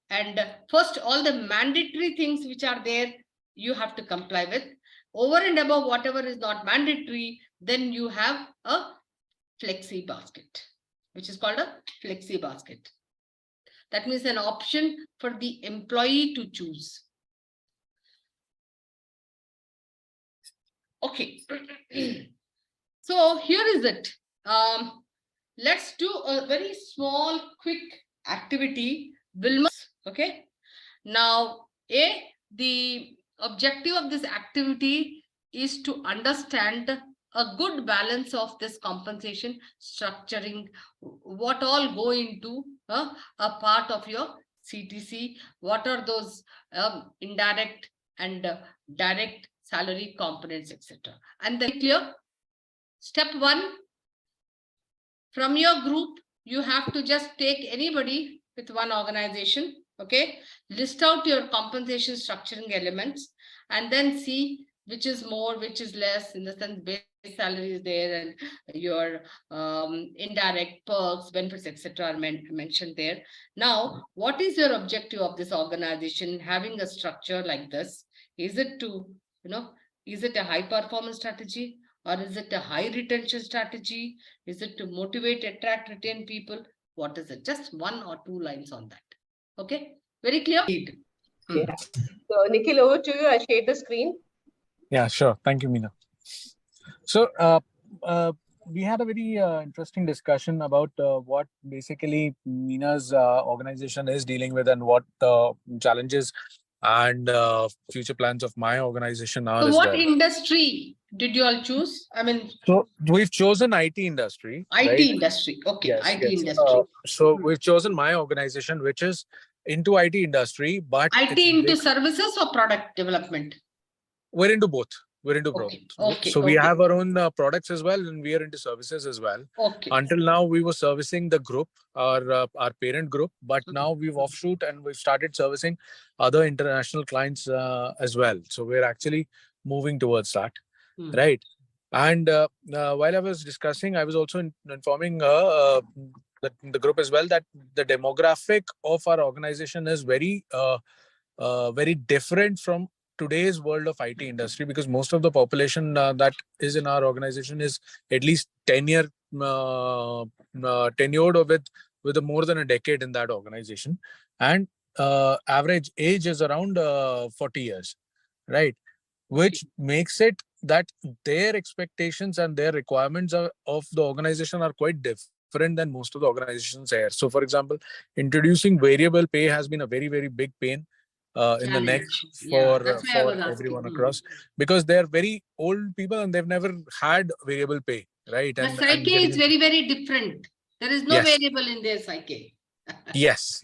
And first, all the mandatory things which are there, you have to comply with. Over and above whatever is not mandatory, then you have a flexi basket, which is called a flexi basket. That means an option for the employee to choose. Okay. So here is it. Let's do a very small, quick activity. Wilma, okay. Now, the objective of this activity is to understand a good balance of this compensation structuring, what all go into a part of your CTC, what are those indirect and direct salary components, etc. And then clear. Step 1, from your group, you have to just take anybody with one organization, okay? List out your compensation structuring elements and then see which is more, which is less, in the sense base salary is there and your indirect perks, benefits, etc. are mentioned there. Now, what is your objective of this organization having a structure like this? Is it to, is it a high performance strategy? Or is it a high retention strategy? Is it to motivate, attract, retain people? What is it? Just 1 or 2 lines on that. Okay, very clear? Yeah. So Nikhil, over to you. I shared the screen. Yeah, sure. Thank you, Meena. So we had a very interesting discussion about what basically Meena's organization is dealing with and what challenges and future plans of my organization are. So as what well. industry did you all choose? I mean, So we've chosen IT industry. IT right? industry. Okay, Yes, IT yes. industry. So we've chosen my organization, which is into IT industry, but IT into services or product development? we're into both. We're into both. Okay. So we have our own products as well, and we are into services as well. Okay. Until now, we were servicing the group, our parent group, but now we've offshoot and we've started servicing other international clients as well. So we're actually moving towards that, right? And while I was discussing, I was also informing the group as well that the demographic of our organization is very very different from today's world of IT industry, because most of the population that is in our organization is at least 10-year tenured or with more than a decade in that organization, and average age is around 40 years, right? Which makes it that their expectations and their requirements of the organization are quite different than most of the organizations here. So, for example, introducing variable pay has been a very, very big pain in the next Challenge. Yeah, that's why I for was asking. everyone across, because they're very old people and they've never had variable pay, right? The And psyche getting is very, very different. There is no yes. variable in their psyche. Yes,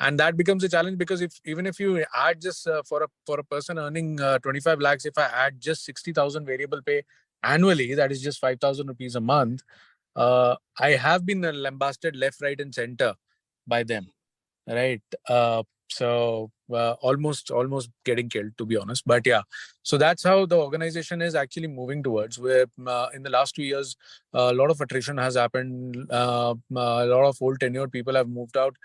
and that becomes a challenge, because if even if you add just for a person earning 25 lakhs, if I add just 60,000 variable pay annually, that is just 5,000 rupees a month. I have been lambasted left, right, and center by them, right? Almost getting killed, to be honest. But yeah, so that's how the organization is actually moving towards, where in the last 2 years a lot of attrition has happened. A lot of old tenured people have moved out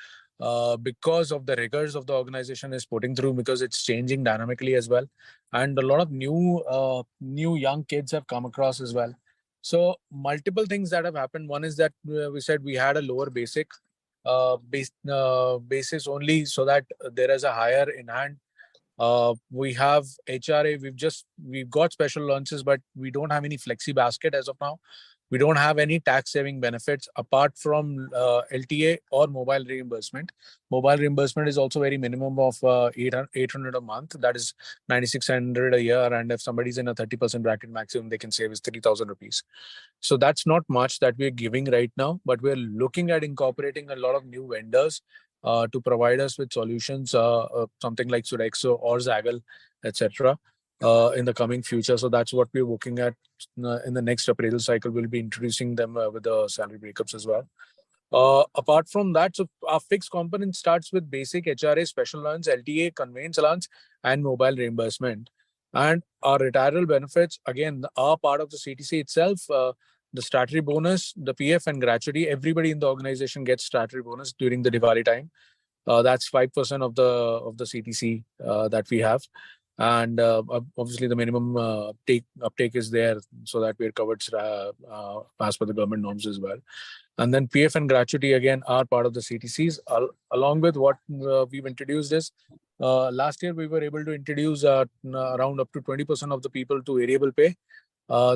because of the rigors of the organization is putting through, because it's changing dynamically as well, and a lot of new young kids have come across as well. So multiple things that have happened. One is that we said we had a lower basic basis only, so that there is a higher in hand. We have HRA. We've got special launches, but we don't have any flexi basket as of now. We don't have any tax saving benefits apart from LTA or mobile reimbursement. Mobile reimbursement is also very minimum of 800 a month. That is 9,600 a year. And if somebody's in a 30% bracket, maximum they can save is 3,000 rupees. So that's not much that we're giving right now, but we're looking at incorporating a lot of new vendors to provide us with solutions, something like Sodexo or Zaggle, etc. In the coming future. So that's what we're looking at in the next appraisal cycle. We'll be introducing them with the salary breakups as well. Apart from that, so our fixed component starts with basic HRA, special allowance, LTA, conveyance allowance, and mobile reimbursement. And our retirement benefits, again, are part of the CTC itself. The statutory bonus, the PF, and gratuity. Everybody in the organization gets statutory bonus during the Diwali time. That's 5% of the CTC that we have, and obviously the minimum uptake is there, so that we're covered as per the government norms as well. And then PF and gratuity again are part of the CTCs, along with what we've introduced is last year we were able to introduce around up to 20% of the people to variable pay.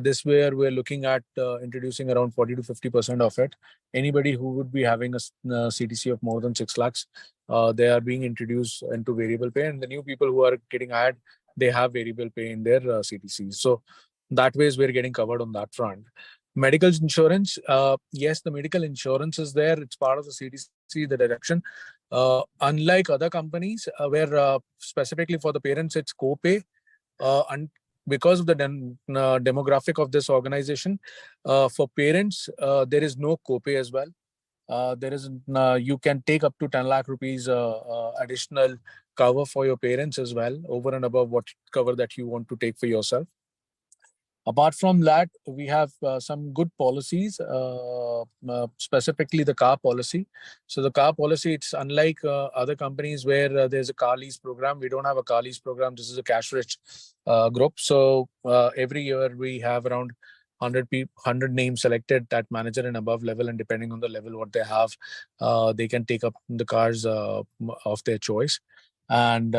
This year we're looking at introducing around 40 to 50% of it. Anybody who would be having a CTC of more than 6 lakhs, they are being introduced into variable pay, and the new people who are getting hired, they have variable pay in their CTCs. So that ways we're getting covered on that front. Medical insurance, yes, the medical insurance is there. It's part of the CTC, the deduction. Unlike other companies where specifically for the parents, it's co-pay. And because of the demographic of this organization, for parents, there is no copay as well. There is you can take up to 10 lakh rupees additional cover for your parents as well, over and above what cover that you want to take for yourself. Apart from that, we have some good policies, specifically the car policy. So the car policy, it's unlike other companies where there's a car lease program. We don't have a car lease program. This is a cash-rich group. So every year we have around 100 names selected at manager and above level, and depending on the level what they have, they can take up the cars of their choice. And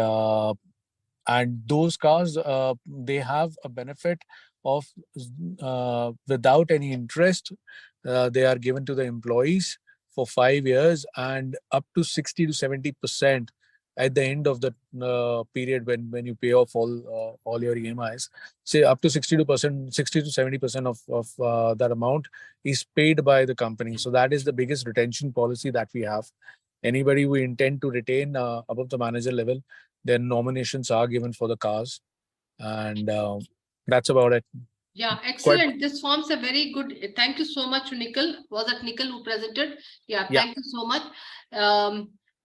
those cars, they have a benefit of without any interest. They are given to the employees for 5 years, and up to 60 to 70% at the end of the period when you pay off all your EMIs. Say up to 60 to 70% of that amount is paid by the company. So that is the biggest retention policy that we have. Anybody we intend to retain above the manager level, their nominations are given for the cars, and that's about it. Yeah, excellent. This forms a very good. Thank you so much, Nikhil. Was it Nikhil who presented? Yeah, thank you so much.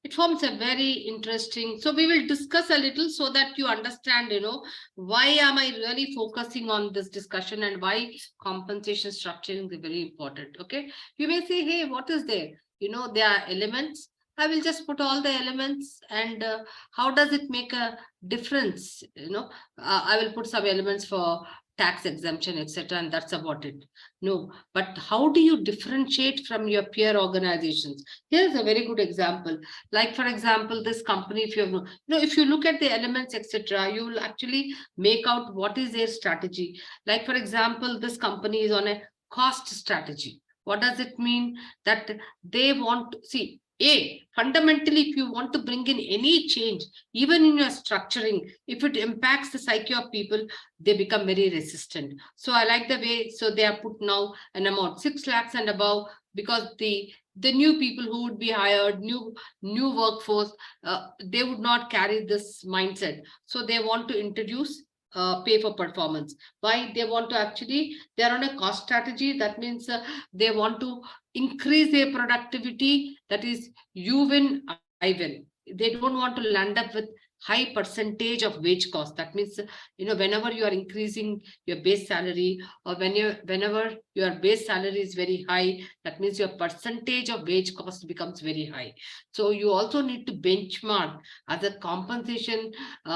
It forms a very interesting. So we will discuss a little so that you understand, why am I really focusing on this discussion and why compensation structuring is very important. Okay. You may say, hey, what is there? There are elements. I will just put all the elements, and how does it make a difference? I will put some elements for tax exemption, etc., and that's about it. No, but how do you differentiate from your peer organizations? Here's a very good example. Like, for example, this company, if if you look at the elements, etc., you will actually make out what is their strategy. Like, for example, this company is on a cost strategy. What does it mean? That they want to see, Fundamentally, if you want to bring in any change, even in your structuring, if it impacts the psyche of people, they become very resistant. So I like the way, so they have put now an amount 6 lakhs and above, because the new people who would be hired, new workforce, they would not carry this mindset. So they want to introduce pay for performance. Why? They want to actually, they're on a cost strategy. That means they want to increase their productivity. That is, you win, I win. They don't want to land up with high percentage of wage cost. That means, whenever you are increasing your base salary, or whenever your base salary is very high, that means your percentage of wage cost becomes very high. So you also need to benchmark as a compensation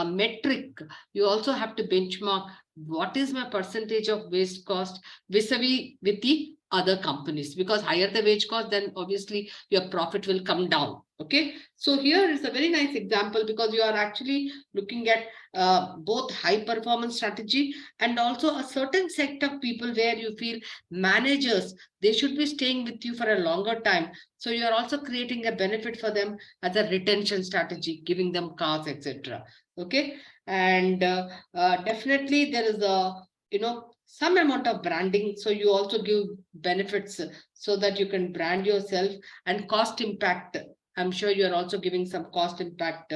metric. You also have to benchmark what is my percentage of wage cost vis-a-vis with the other companies, because higher the wage cost, then obviously your profit will come down. Okay, so here is a very nice example, because you are actually looking at both high performance strategy and also a certain set of people where you feel managers, they should be staying with you for a longer time. So you are also creating a benefit for them as a retention strategy, giving them cars, etc. Okay, and definitely there is a some amount of branding. So you also give benefits so that you can brand yourself, and cost impact. I'm sure you're also giving some cost impact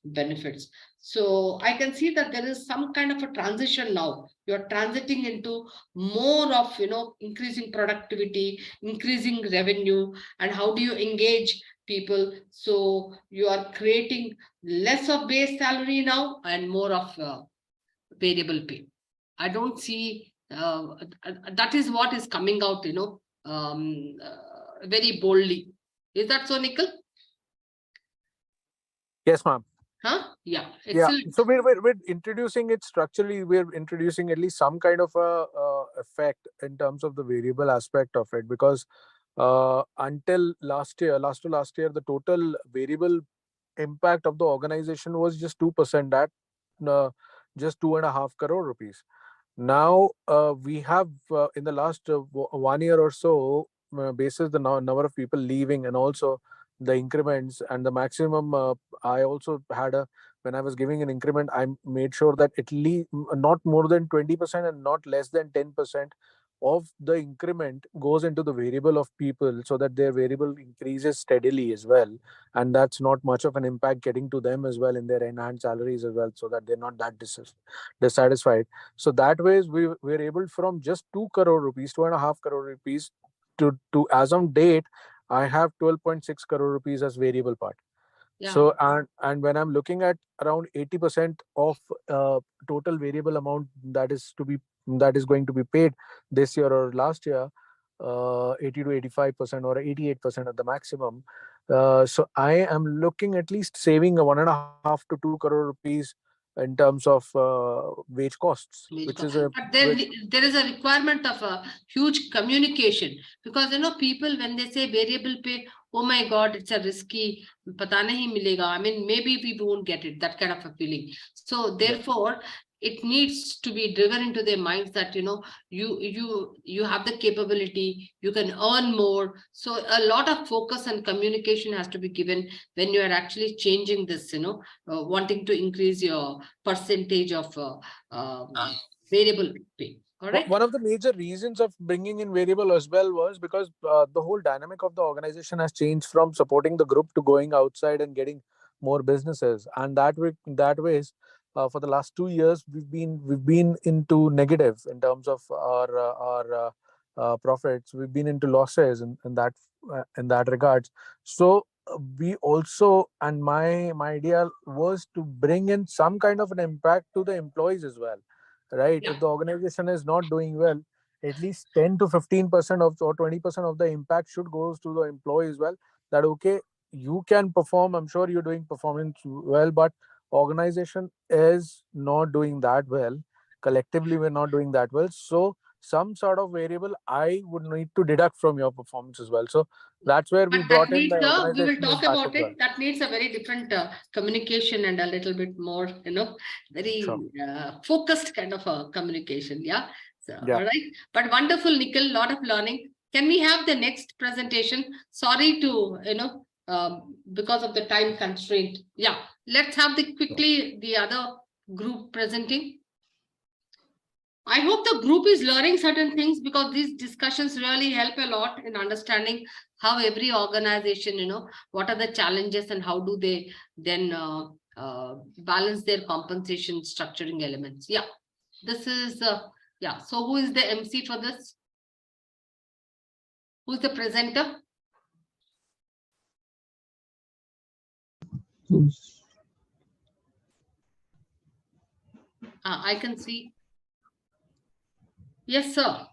benefits. So I can see that there is some kind of a transition now. You're transiting into more of, increasing productivity, increasing revenue, and how do you engage people? So you are creating less of base salary now and more of variable pay. I don't see that is what is coming out, very boldly. Is that so, Nikhil? Yes, ma'am. Huh? Yeah, Yeah. excellent. So we're introducing it structurally. We're introducing at least some kind of a effect in terms of the variable aspect of it, because until last year, last year, the total variable impact of the organization was just 2%. That uh, just 2.5 crore rupees. Now we have in the last 1 year or so, basis the number of people leaving and also the increments and the maximum. I also had a when I was giving an increment, I made sure that at least not more than 20% and not less than 10% of the increment goes into the variable of people, so that their variable increases steadily as well, and that's not much of an impact getting to them as well in their enhanced salaries as well, so that they're not that dissatisfied. So that way we were able from just 2 crore rupees, 2.5 crore rupees to as on date, I have 12.6 crore rupees as variable part. Yeah. So and when I'm looking at around 80% of total variable amount that is going to be paid this year or last year, 80 to 85% or 88% at the maximum. So I am looking at least saving a 1.5 to 2 crore rupees in terms of wage costs, which is a but then there is a requirement of a huge communication, because people, when they say variable pay, oh my god, it's a risky, pata nahi milega. I mean, maybe we won't get it, that kind of a feeling. So therefore it needs to be driven into their minds that you have the capability, you can earn more. So a lot of focus and communication has to be given when you are actually changing this, wanting to increase your percentage of variable pay. All right. One of the major reasons of bringing in variable as well was because the whole dynamic of the organization has changed from supporting the group to going outside and getting more businesses, and that ways for the last 2 years we've been into negative in terms of our profits. We've been into losses in that regards. So we also, and my idea was to bring in some kind of an impact to the employees as well, right? Yeah. If the organization is not doing well, at least 10 to 15% of or 20% of the impact should goes to the employee as well. That okay, you can perform, I'm sure you're doing performance well, but organization is not doing that well. Collectively we're not doing that well, so some sort of variable I would need to deduct from your performance as well. So that's where we But that brought in needs the we will organization talk impact about as well. it. That needs a very different communication and a little bit more, very Sure. focused kind of a communication. Yeah. So, Yeah. all right. But wonderful, Nikhil, lot of learning. Can we have the next presentation? Sorry to, because of the time constraint. Yeah, let's have the other group presenting. I hope the group is learning certain things, because these discussions really help a lot in understanding how every organization, what are the challenges and how do they then balance their compensation structuring elements. Yeah, this is, yeah. So who is the MC for this? Who's the presenter? I can see. Yes, sir.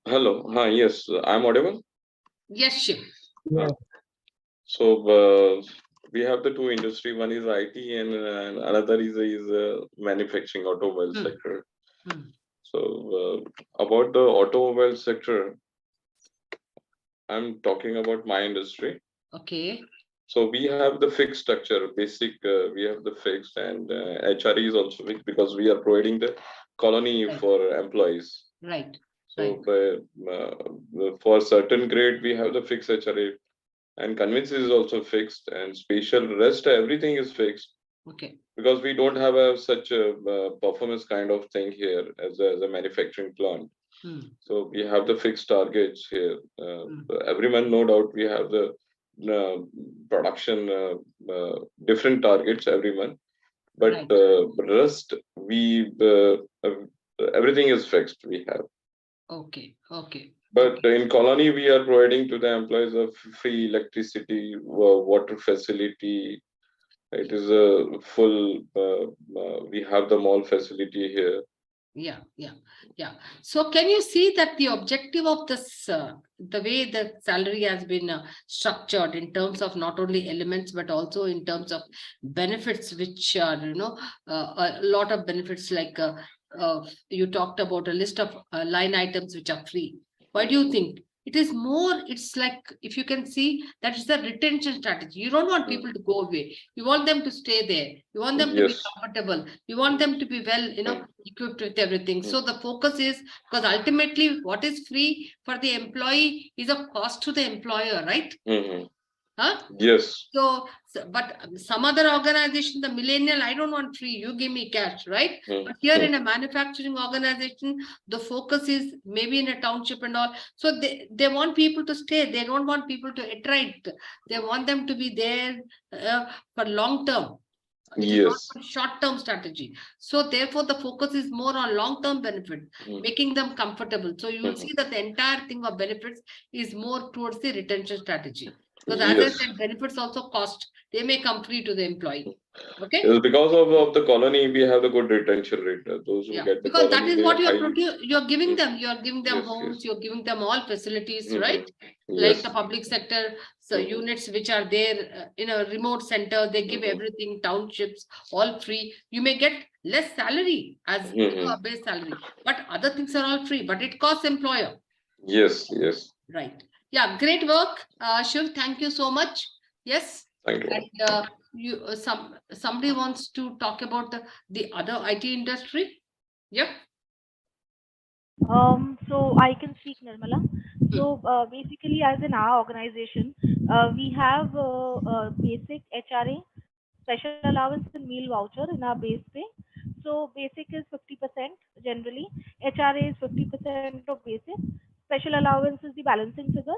Hello. Yes, I'm audible. Yes, Shiv. So we have the two industry. One is IT, and another is manufacturing automobile sector. So about the automobile sector, I'm talking about my industry. Okay. So we have the fixed structure, basic. We have the fixed, and HRE is also fixed because we are providing the colony for employees. Right. So for certain grade, we have the fixed HRA, and convenience is also fixed, and spatial rest, everything is fixed. Okay. Because we don't have such a performance kind of thing here as a manufacturing plant. So we have the fixed targets here. Every month, no doubt, we have the production different targets every month. But rest, we everything is fixed. We have. Okay. Okay. But in colony, we are providing to the employees of free electricity, water facility. It is a full. We have the mall facility here. Yeah. So can you see that the objective of this, the way the salary has been structured in terms of not only elements, but also in terms of benefits, which are, a lot of benefits, like you talked about a list of line items which are free. Why do you think? It is more, it's like, if you can see, that is the retention strategy. You don't want people to go away. You want them to stay there. You want them to be comfortable. You want them to be well, equipped with everything. So the focus is, because ultimately what is free for the employee is a cost to the employer, right? Huh? Yes. So, but some other organization, the millennial, I don't want free, you give me cash, right? But here in a manufacturing organization, the focus is maybe in a township and all. So they want people to stay. They don't want people to attract. They want them to be there for long term. It is not a short-term strategy. So therefore, the focus is more on long-term benefit, making them comfortable. So you will see that the entire thing of benefits is more towards the retention strategy. Because as I said, benefits also cost. They may come free to the employee. Okay. Yes, because of the colony, we have the good retention rate. Those who get the because colony, that is what you're giving them. You're giving them Yes, homes. yes. You're giving them all facilities, right? Yes. Like the public sector, so units which are there in a remote center, they give everything, townships, all free. You may get less salary as a base salary, but other things are all free, but it costs employer. Yes. Right. Yeah, great work, Shiv. Thank you so much. Yes. Thank you. And somebody wants to talk about the other IT industry. Yep. So I can speak, Nirmala. So basically, as in our organization, we have basic HRA, special allowance, and meal voucher in our base pay. So basic is 50% generally, HRA is 50% of basic, special allowance is the balancing figure,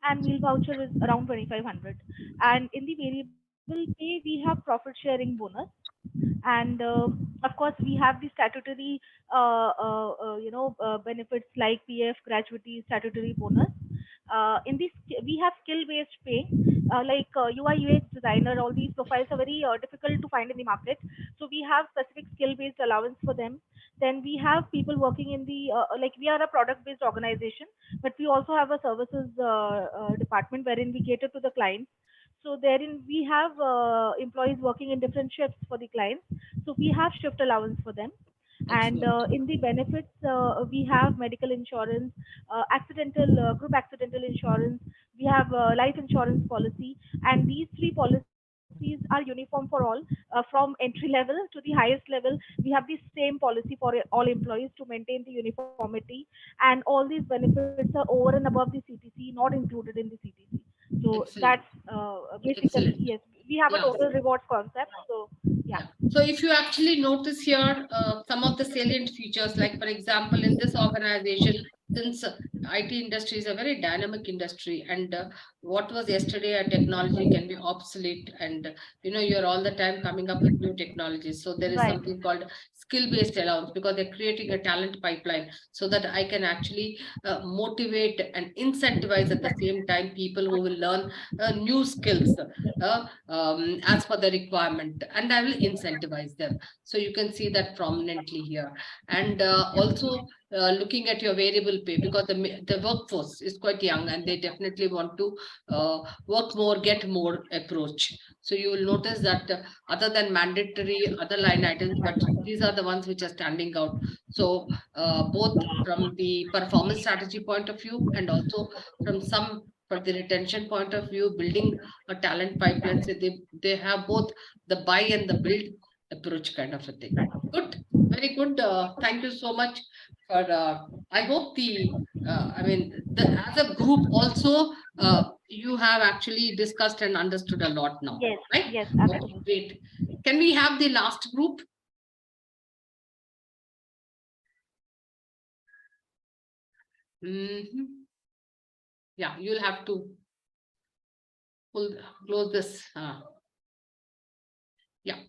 and meal voucher is around 2,500. And in the variable pay, we have profit sharing bonus, and of course we have the statutory benefits like PF, gratuity, statutory bonus. In this we have skill based pay, like UI UX designer. All these profiles are very difficult to find in the market, so we have specific skill based allowance for them. Then we have people working in the like, we are a product based organization, but we also have a services department wherein we cater to the clients. So therein we have employees working in different shifts for the clients. So we have shift allowance for them. And in the benefits, we have medical insurance, group accidental insurance. We have life insurance policy, and these three policies policies are uniform for all, from entry level to the highest level. We have the same policy for all employees to maintain the uniformity, and all these benefits are over and above the CTC, not included in the CTC. So Excellent. that's basically, Excellent. yes, we have a Yeah. total rewards concept. So yeah. So if you actually notice here, some of the salient features, like for example, in this organization, since IT industry is a very dynamic industry, and what was yesterday a technology can be obsolete, and you're all the time coming up with new technologies. So there is Right. something called skill-based allowance, because they're creating a talent pipeline so that I can actually motivate and incentivize at the same time people who will learn new skills as per the requirement, and I will incentivize them. So you can see that prominently here. And also looking at your variable pay, because the workforce is quite young and they definitely want to work more, get more approach. So you will notice that other than mandatory other line items, but these are the ones which are standing out. So both from the performance strategy point of view, and also from some for the retention point of view, building a talent pipeline. So they have both the buy and the build approach kind of a thing. Good, very good. Thank you so much for. I hope as a group also, you have actually discussed and understood a lot now. Yes. Right? Yes. Okay, Absolutely. great. Can we have the last group? Yeah, you'll have to close this. Yeah.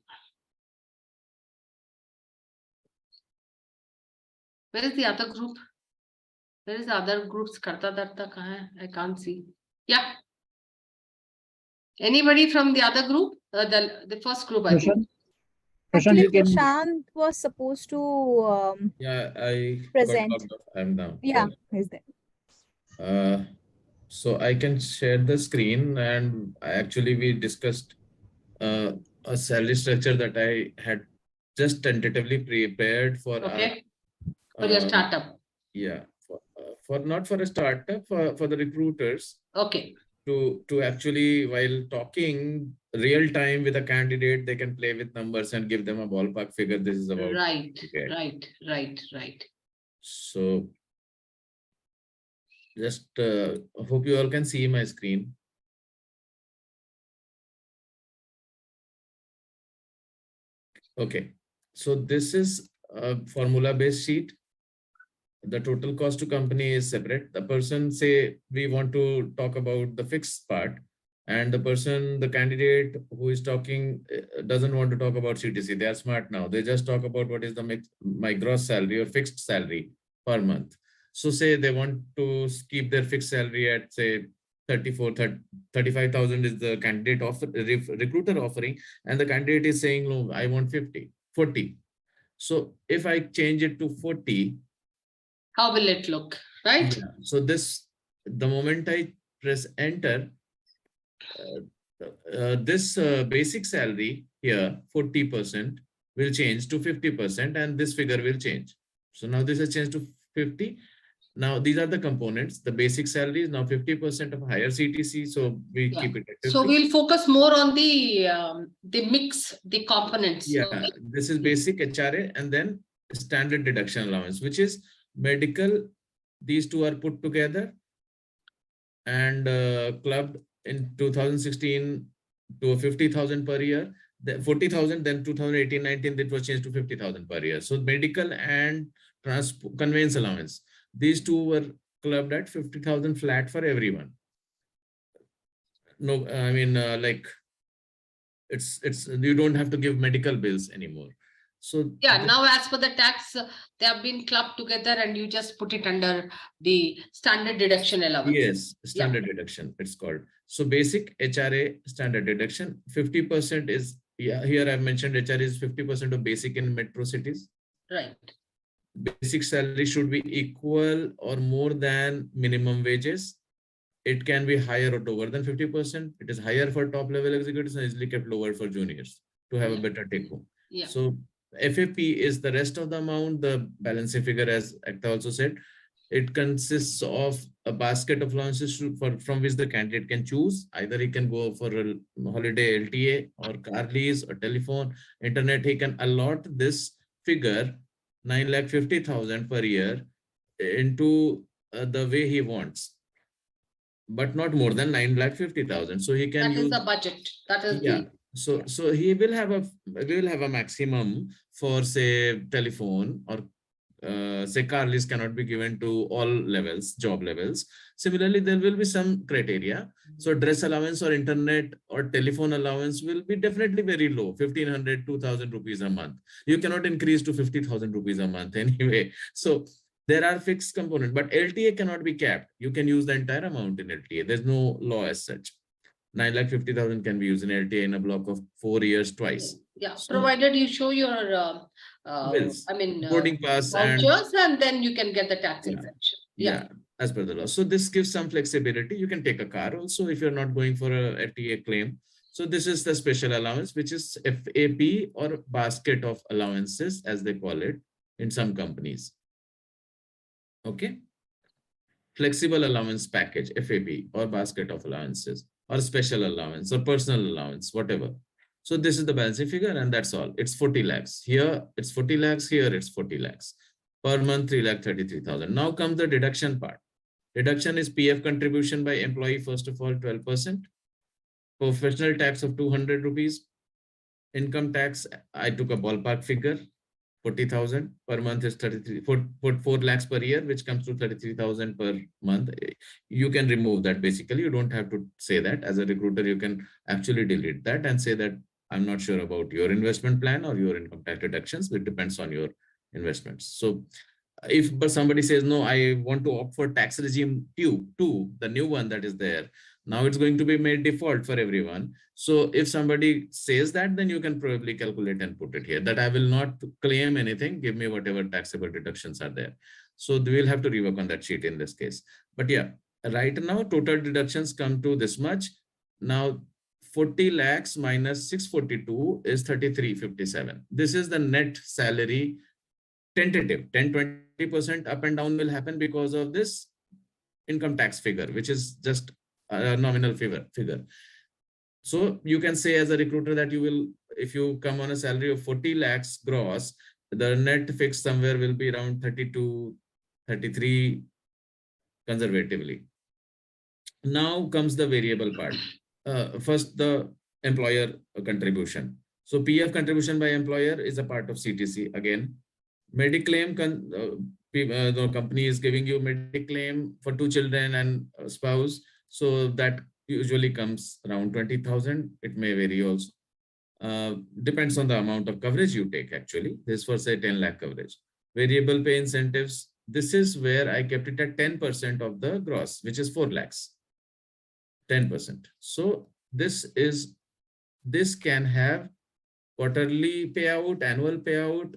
Where is the other group? Where is the other groups? Karta Darta kahan hai? I can't see. Yeah. Anybody from the other group? The first group, I think. Actually, Prashant was supposed to Yeah, I present. got logged off. I'm now. Yeah, he's there. So I can share the screen, and actually we discussed a salary structure that I had just tentatively prepared for for your startup. Yeah, for not for a startup, for the recruiters. Okay. To actually, while talking real time with a candidate, they can play with numbers and give them a ballpark figure. This is about Right. So just hope you all can see my screen. Okay, so this is a formula based sheet. The total cost to company is separate. The person say we want to talk about the fixed part, and the candidate who is talking doesn't want to talk about CTC. They are smart now. They just talk about what is my gross salary or fixed salary per month. So say they want to keep their fixed salary at say 35,000 is the candidate recruiter offering, and the candidate is saying, no, I want 40. So if I change it to 40, how will it look, right? Yeah. So the moment I press enter, this basic salary here, 40% will change to 50%, and this figure will change. So now this has changed to 50. Now these are the components. The basic salary is now 50% of higher CTC, so we keep it at 50. So we'll focus more on the mix, the components. Yeah, okay. This is basic HRA, and then standard deduction allowance, which is medical. These two are put together and clubbed in 2016 to 50,000 per year. 40,000, then 2018-19 it was changed to 50,000 per year. So medical and conveyance allowance, these two were clubbed at 50,000 flat for everyone. No, I mean like it's you don't have to give medical bills anymore. So yeah, now as per the tax, they have been clubbed together and you just put it under the standard deduction allowance. Yes, standard deduction it's called. So basic HRA standard deduction, 50% is, here I've mentioned HRA is 50% of basic in metro cities. Right. Basic salary should be equal or more than minimum wages. It can be higher or lower than 50%. It is higher for top level executives and easily kept lower for juniors to have a better take home. Yeah. So FAP is the rest of the amount, the balancing figure, as Ekta also said, It consists of a basket of allowances from which the candidate can choose. Either he can go for a holiday LTA or car lease or telephone, internet. He can allot this figure, 9,50,000 per year, into the way he wants, but not more than 9,50,000. So he can That is use, the budget. That is yeah. the, So he will have a maximum for, say, telephone, or say car lease cannot be given to all levels, job levels. Similarly, there will be some criteria. So dress allowance or internet or telephone allowance will be definitely very low, 1,500, 2,000 rupees a month. You cannot increase to 50,000 rupees a month anyway. So there are fixed components, but LTA cannot be capped. You can use the entire amount in LTA. There's no law as such. 9,50,000 can be used in LTA in a block of 4 years twice. yeah, So, provided you show your, bills, I mean, boarding pass, and vouchers, and then you can get the tax yeah, exemption. yeah, as per the law. So this gives some flexibility. You can take a car also if you're not going for a LTA claim. So this is the special allowance, which is FAP, or basket of allowances, as they call it in some companies. Okay. Flexible allowance package, FAP, or basket of allowances, or special allowance, or personal allowance, whatever. So this is the balancing figure, and that's all. It's 40 lakhs. Here it's 40 lakhs. Here it's 40 lakhs. Per month, 3,33,000. Now comes the deduction part. Deduction is PF contribution by employee, first of all, 12%. Professional tax of 200 rupees. Income tax, I took a ballpark figure, 40,000 per month is 33, 4 lakhs per year, which comes to 33,000 per month. You can remove that. Basically, you don't have to say that. As a recruiter, you can actually delete that and say that I'm not sure about your investment plan or your income tax deductions. It depends on your investments. So if somebody says, no, I want to opt for tax regime two, the new one that is there, now it's going to be made default for everyone. So if somebody says that, then you can probably calculate and put it here, that I will not claim anything, give me whatever taxable deductions are there. So we'll have to rework on that sheet in this case. But yeah, right now total deductions come to this much. Now 40 lakhs minus 642 is 3357. This is the net salary, tentative. 10-20% up and down will happen because of this income tax figure, which is just a nominal figure. So you can say as a recruiter that you will, if you come on a salary of 40 lakhs gross, the net fixed somewhere will be around 32, 33 conservatively. Now comes the variable part. First, the employer contribution. So PF contribution by employer is a part of CTC. Again, Mediclaim, the company is giving you Mediclaim for 2 children and a spouse. So that usually comes around 20,000. It may vary also. Depends on the amount of coverage you take actually. This for say 10 lakh coverage. Variable pay incentives. This is where I kept it at 10% of the gross, which is 4 lakhs. 10%. So this can have quarterly payout, annual payout,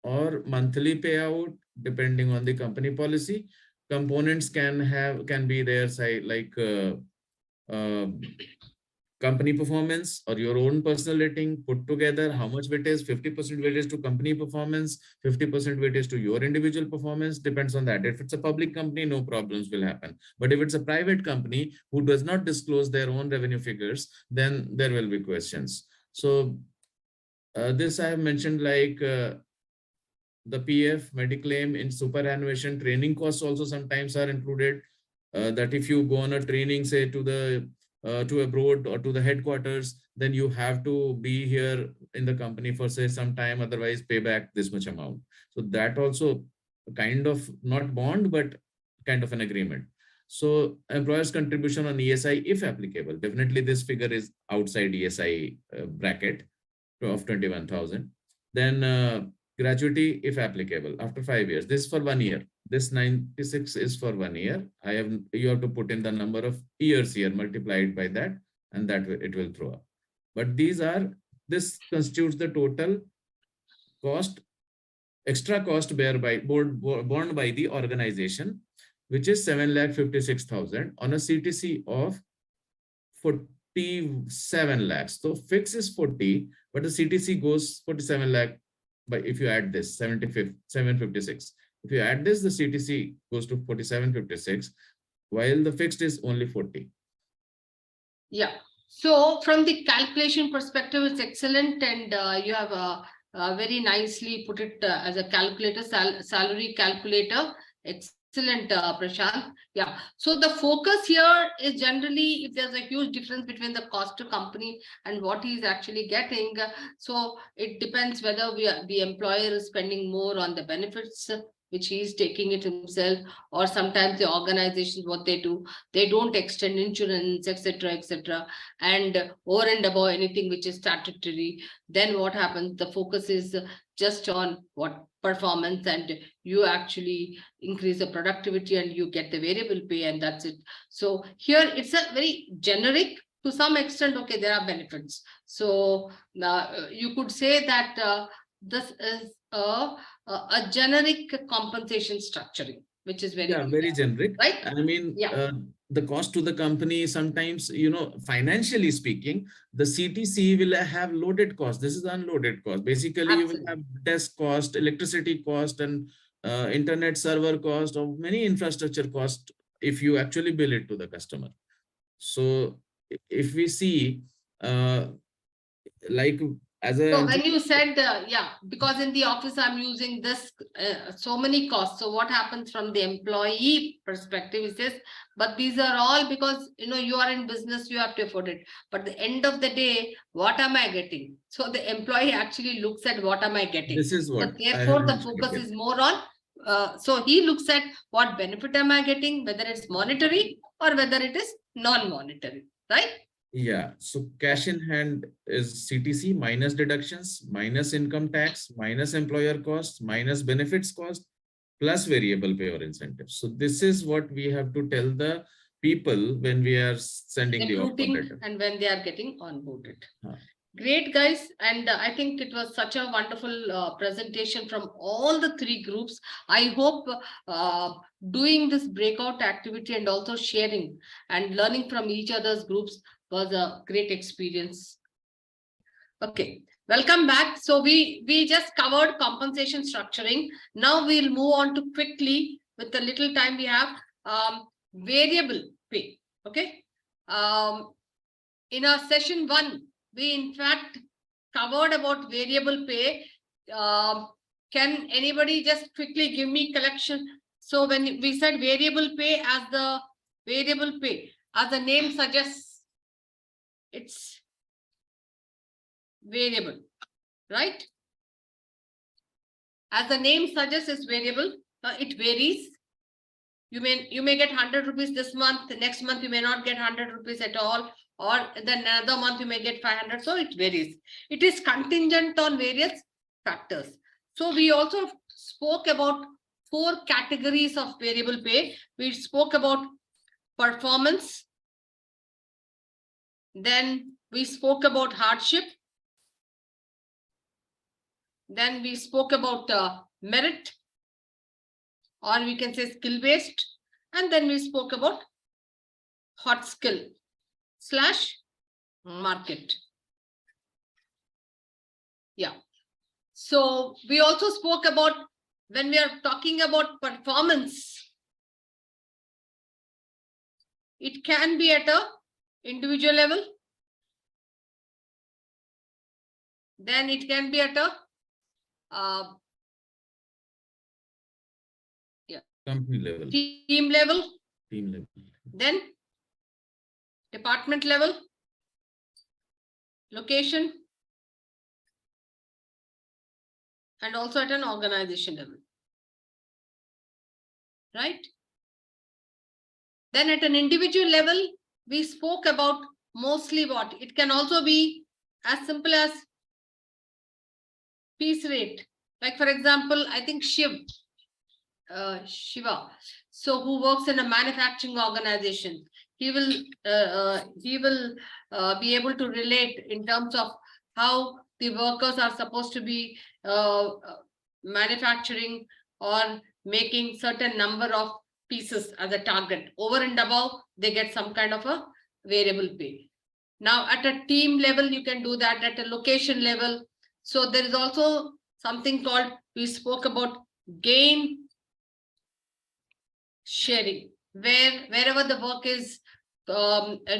or monthly payout, depending on the company policy. Components can be there, say like company performance or your own personal rating put together. How much weightage? 50% weightage to company performance, 50% weightage to your individual performance. Depends on that. If it's a public company, no problems will happen. But if it's a private company who does not disclose their own revenue figures, then there will be questions. So this I have mentioned, like the PF, Mediclaim, in superannuation, training costs also sometimes are included. That if you go on a training, say to abroad or to the headquarters, then you have to be here in the company for say some time, otherwise pay back this much amount. So that also kind of not bond, but kind of an agreement. So employer's contribution on ESI, if applicable, definitely this figure is outside ESI bracket of 21,000. Then gratuity, if applicable, after 5 years. This is for 1 year. This 96 is for 1 year. You have to put in the number of years here multiplied by that, and that it will throw up. But this constitutes the total cost, extra cost borne by the organization, which is 7,56,000 on a CTC of 47 lakhs. So fix is 40, but the CTC goes 47 lakh. But if you add this 756, If you add this, the CTC goes to 47.56, while the fixed is only 40. Yeah. So from the calculation perspective, it's excellent, and you have very nicely put it as a calculator, salary calculator. Excellent, Prashant. Yeah. So the focus here is generally if there's a huge difference between the cost to company and what he's actually getting. So it depends whether the employer is spending more on the benefits, which he's taking it himself, or sometimes the organizations, what they do, they don't extend insurance, etc., and over and above anything which is statutory. Then what happens? The focus is just on what performance, and you actually increase the productivity and you get the variable pay, and that's it. So here it's a very generic to some extent. Okay, there are benefits. So you could say that this is a generic compensation structuring, which is very generic, right? I mean, the cost to the company sometimes, financially speaking, the CTC will have loaded cost. This is unloaded cost. Basically, you will have desk cost, electricity cost, and internet server cost, or many infrastructure cost if you actually bill it to the customer. So if we see, like so when you said, because in the office I'm using this, so many costs. So what happens from the employee perspective is this, but these are all because, you are in business, you have to afford it. But at the end of the day, what am I getting? So the employee actually looks at what am I getting. This is what. But therefore, the focus is more on, so he looks at what benefit am I getting, whether it's monetary or whether it is non-monetary, right? Yeah, so cash in hand is CTC minus deductions, minus income tax, minus employer costs, minus benefits cost, plus variable pay or incentives. So this is what we have to tell the people when we are sending the offer letter. And when they are getting onboarded. Great, guys. And I think it was such a wonderful presentation from all the three groups. I hope doing this breakout activity and also sharing and learning from each other's groups was a great experience. Okay, welcome back. So we just covered compensation structuring. Now we'll move on to quickly, with the little time we have, variable pay. Okay. In our session 1, we in fact covered about variable pay. Can anybody just quickly give me collection? So when we said variable pay, as the name suggests, it's variable, right? As the name suggests, it's variable. It varies. You may get 100 rupees this month. The next month you may not get 100 rupees at all, or then another month you may get 500. So it varies. It is contingent on various factors. So we also spoke about 4 categories of variable pay. We spoke about performance. Then we spoke about hardship. Then we spoke about merit, or we can say skill-based. And then we spoke about hot skill / market. Yeah. So we also spoke about, when we are talking about performance, it can be at a individual level. Then it can be at a company level, team level, then department level, location, and also at an organization level, right? Then at an individual level, we spoke about mostly what it can also be as simple as piece rate. Like, for example, I think Shiva, so who works in a manufacturing organization, he will be able to relate in terms of how the workers are supposed to be manufacturing or making certain number of pieces as a target. Over and above, they get some kind of a variable pay. Now at a team level, you can do that. At a location level, so there is also something called, we spoke about gain sharing, wherever the work is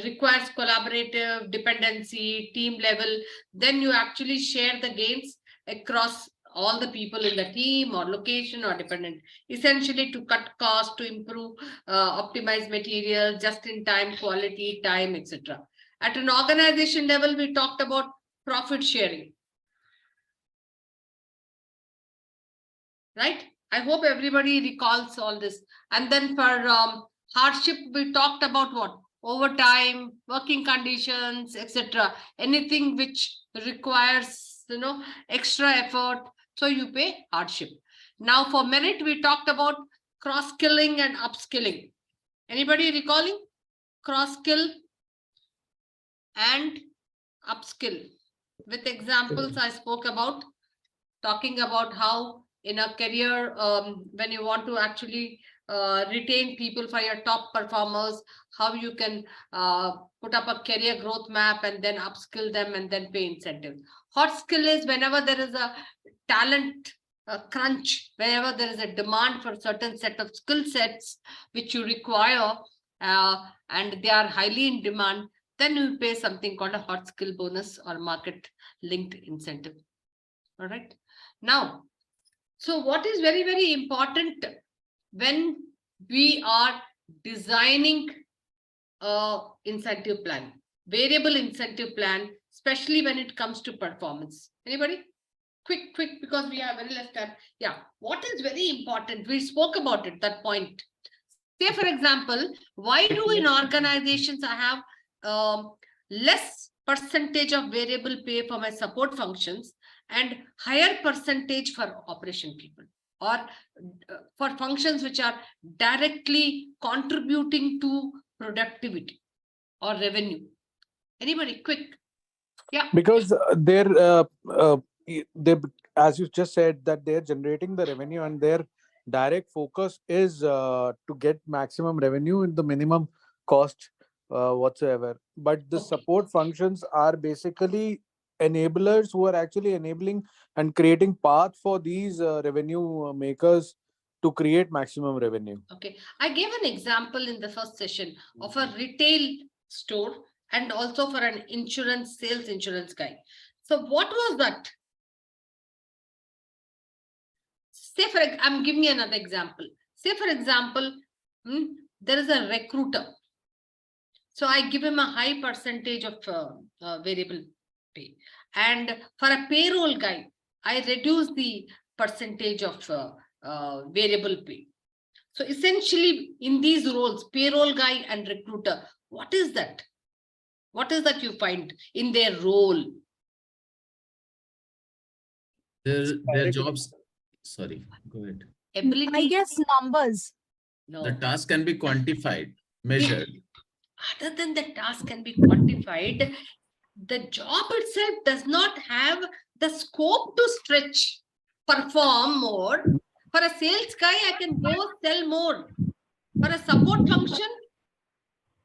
requires collaborative dependency, team level, then you actually share the gains across all the people in the team or location or dependent, essentially to cut costs, to improve, optimize material, just in time, quality, time, etc. At an organization level, we talked about profit sharing. Right? I hope everybody recalls all this. And then for hardship, we talked about what? Overtime, working conditions, etc. Anything which requires, extra effort. So you pay hardship. Now for merit, we talked about cross-skilling and upskilling. Anybody recalling? Cross-skill and upskill. With examples I spoke about, talking about how in a career, when you want to actually retain people for your top performers, how you can put up a career growth map and then upskill them and then pay incentives. Hot skill is whenever there is a talent crunch, wherever there is a demand for certain set of skill sets which you require and they are highly in demand, then you pay something called a hot skill bonus or market linked incentive. All right. Now, so what is very, very important when we are designing a incentive plan, variable incentive plan, especially when it comes to performance? Anybody? Quick, because we have very less time. Yeah. What is very important? We spoke about it, that point. Say, for example, why do in organizations I have less percentage of variable pay for my support functions and higher percentage for operation people, or for functions which are directly contributing to productivity or revenue? Anybody? Quick. Yeah. Because they, as you just said, that they're generating the revenue and their direct focus is to get maximum revenue in the minimum cost whatsoever. But the support functions are basically enablers who are actually enabling and creating path for these revenue makers to create maximum revenue. Okay, I gave an example in the first session of a retail store and also for an sales insurance guy. So what was that? Say for, I'm giving you another example. Say for example, there is a recruiter. So I give him a high percentage of variable pay. And for a payroll guy, I reduce the percentage of variable pay. So essentially in these roles, payroll guy and recruiter, what is that? What is that you find in their role? Their jobs. Sorry, go ahead. Ability. I guess numbers. No. The task can be quantified, measured. Other than the task can be quantified, the job itself does not have the scope to stretch, perform more. For a sales guy, I can go sell more. For a support function,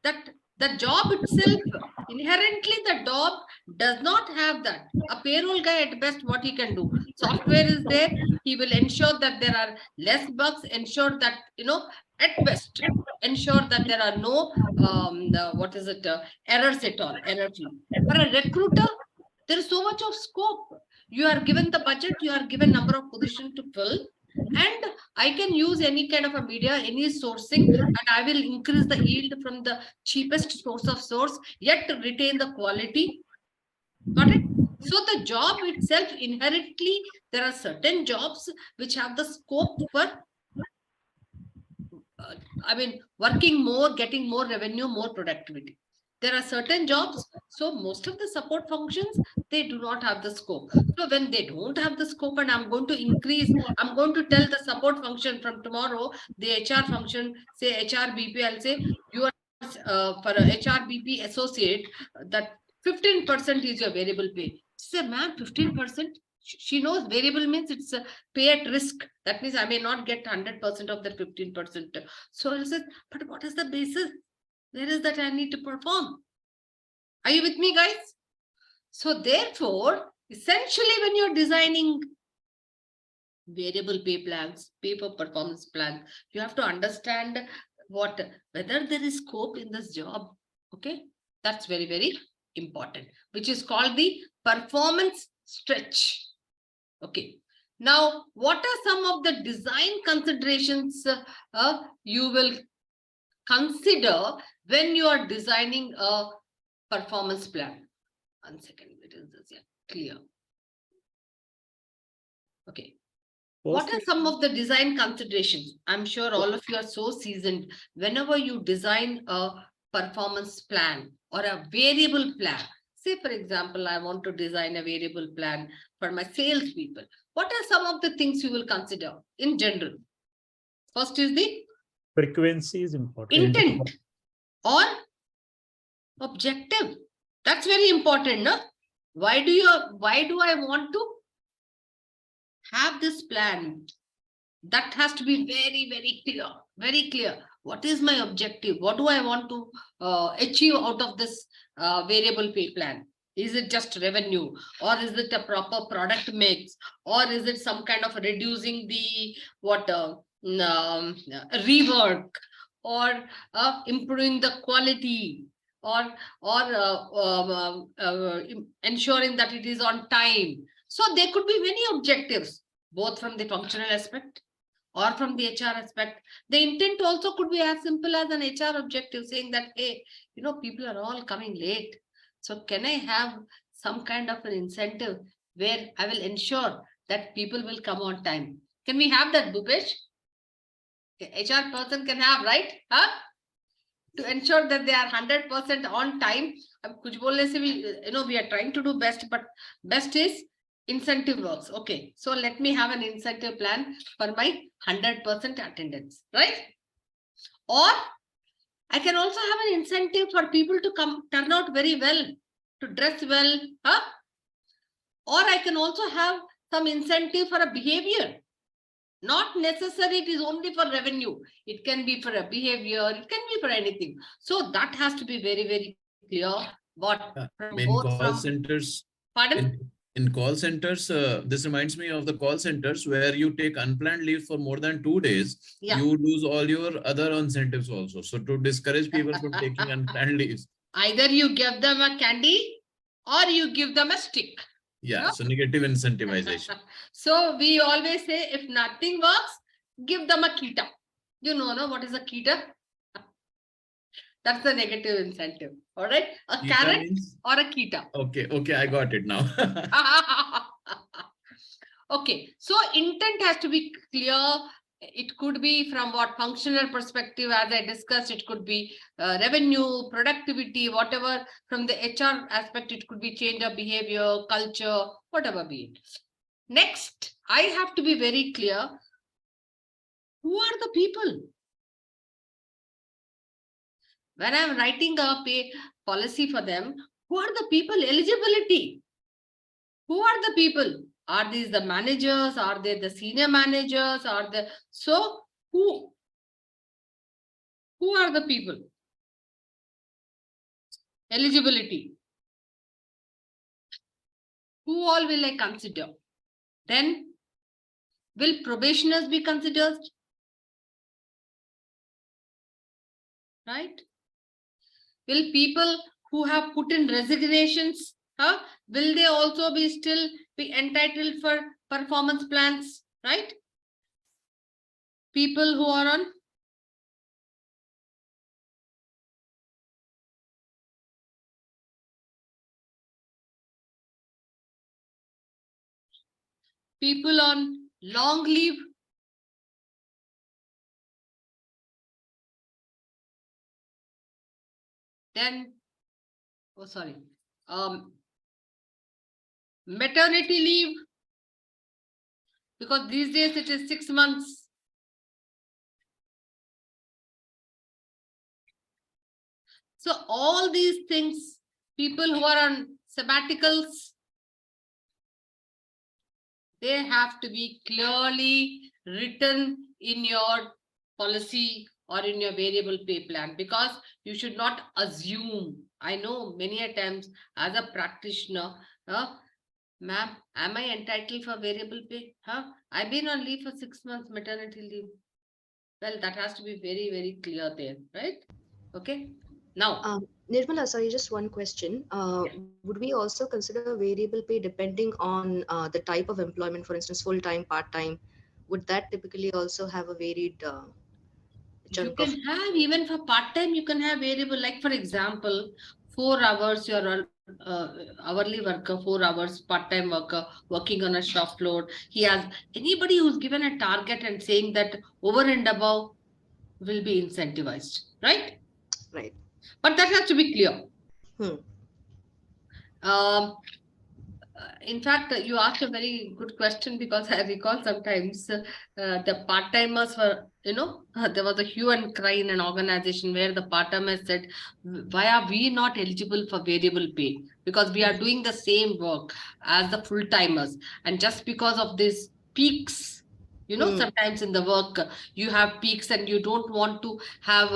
that the job itself, inherently the job does not have that. A payroll guy at best, what he can do? Software is there. He will ensure that there are less bugs, ensure that, at best, ensure that there are no, errors at all, error free. For a recruiter, there is so much of scope. You are given the budget, you are given number of positions to fill, and I can use any kind of a media, any sourcing, and I will increase the yield from the cheapest source of source, yet retain the quality. Got it? So the job itself, inherently, there are certain jobs which have the scope for, working more, getting more revenue, more productivity. There are certain jobs, so most of the support functions, they do not have the scope. So when they don't have the scope and I'm going to increase, I'm going to tell the support function from tomorrow, the HR function, say HRBP, I'll say you are for a HRBP associate, that 15% is your variable pay. She said, ma'am, 15%? She knows variable means it's a pay at risk. That means I may not get 100% of the 15%. So I said, but what is the basis? Where is that I need to perform? Are you with me, guys? So therefore, essentially when you're designing variable pay plans, pay for performance plan. You have to understand whether there is scope in this job. Okay, that's very, very important, which is called the performance stretch. Okay. Now, what are some of the design considerations you will consider when you are designing a performance plan? 1 second, it is this, yeah, clear. Okay. What are some of the design considerations? I'm sure all of you are so seasoned. Whenever you design a performance plan or a variable plan, say, for example, I want to design a variable plan for my salespeople. What are some of the things you will consider in general? First is the frequency is important. Intent or objective. That's very important, no? Why do I want to have this plan? That has to be very, very clear, very clear. What is my objective? What do I want to achieve out of this variable pay plan? Is it just revenue, or is it a proper product mix, or is it some kind of reducing the rework, or improving the quality, or ensuring that it is on time? So there could be many objectives, both from the functional aspect or from the HR aspect. The intent also could be as simple as an HR objective saying that, hey, people are all coming late. So can I have some kind of an incentive where I will ensure that people will come on time? Can we have that, Bhupesh? HR person can have, right? Huh? To ensure that they are 100% on time. We are trying to do best, but best is incentive works. Okay, so let me have an incentive plan for my 100% attendance, right? Or I can also have an incentive for people to turn out very well, to dress well, huh? Or I can also have some incentive for a behavior. Not necessary it is only for revenue. It can be for a behavior, it can be for anything. So that has to be very, very clear. Centers. Pardon? In call centers, this reminds me of the call centers where you take unplanned leave for more than 2 days, you lose all your other incentives also. So to discourage people from taking unplanned leaves. Either you give them a candy or you give them a stick. Yeah, no? So negative incentivization. So we always say if nothing works, give them a kita. You know, no? What is a kita? That's the negative incentive. All right. A kita carrot means... or a kita. Okay, I got it now. Okay, so intent has to be clear. It could be from what functional perspective, as I discussed, it could be revenue, productivity, whatever. From the HR aspect, it could be change of behavior, culture, whatever be it. Next, I have to be very clear. Who are the people? When I'm writing a pay policy for them, who are the people? Eligibility. Who are the people? Are these the managers? Are they the senior managers? So who are the people? Eligibility. Who all will I consider? Then will probationers be considered? Right? Will people who have put in resignations, will they also still be entitled for performance plans, right? People who are on long leave. Then, maternity leave, because these days it is 6 months. So all these things, people who are on sabbaticals, they have to be clearly written in your policy or in your variable pay plan, because you should not assume. I know many a times as a practitioner, Ma'am, am I entitled for variable pay? Huh? I've been on leave for 6 months, maternity leave. Well, that has to be very, very clear there, right? Okay. Now, Nirmala, sorry, just one question. Would we also consider variable pay depending on the type of employment, for instance, full-time, part-time? Would that typically also have a varied you chunk can of? have, even for part-time, you can have variable, like for example, 4 hours, you're an hourly worker, 4 hours, part-time worker, working on a shop floor. He has, anybody who's given a target and saying that over and above will be incentivized, right? Right. But that has to be clear. Hmm. In fact, you asked a very good question, because I recall sometimes the part-timers were, there was a hue and cry in an organization where the part-timers said, why are we not eligible for variable pay? Because we are doing the same work as the full-timers. And just because of these peaks, sometimes in the work, you have peaks and you don't want to have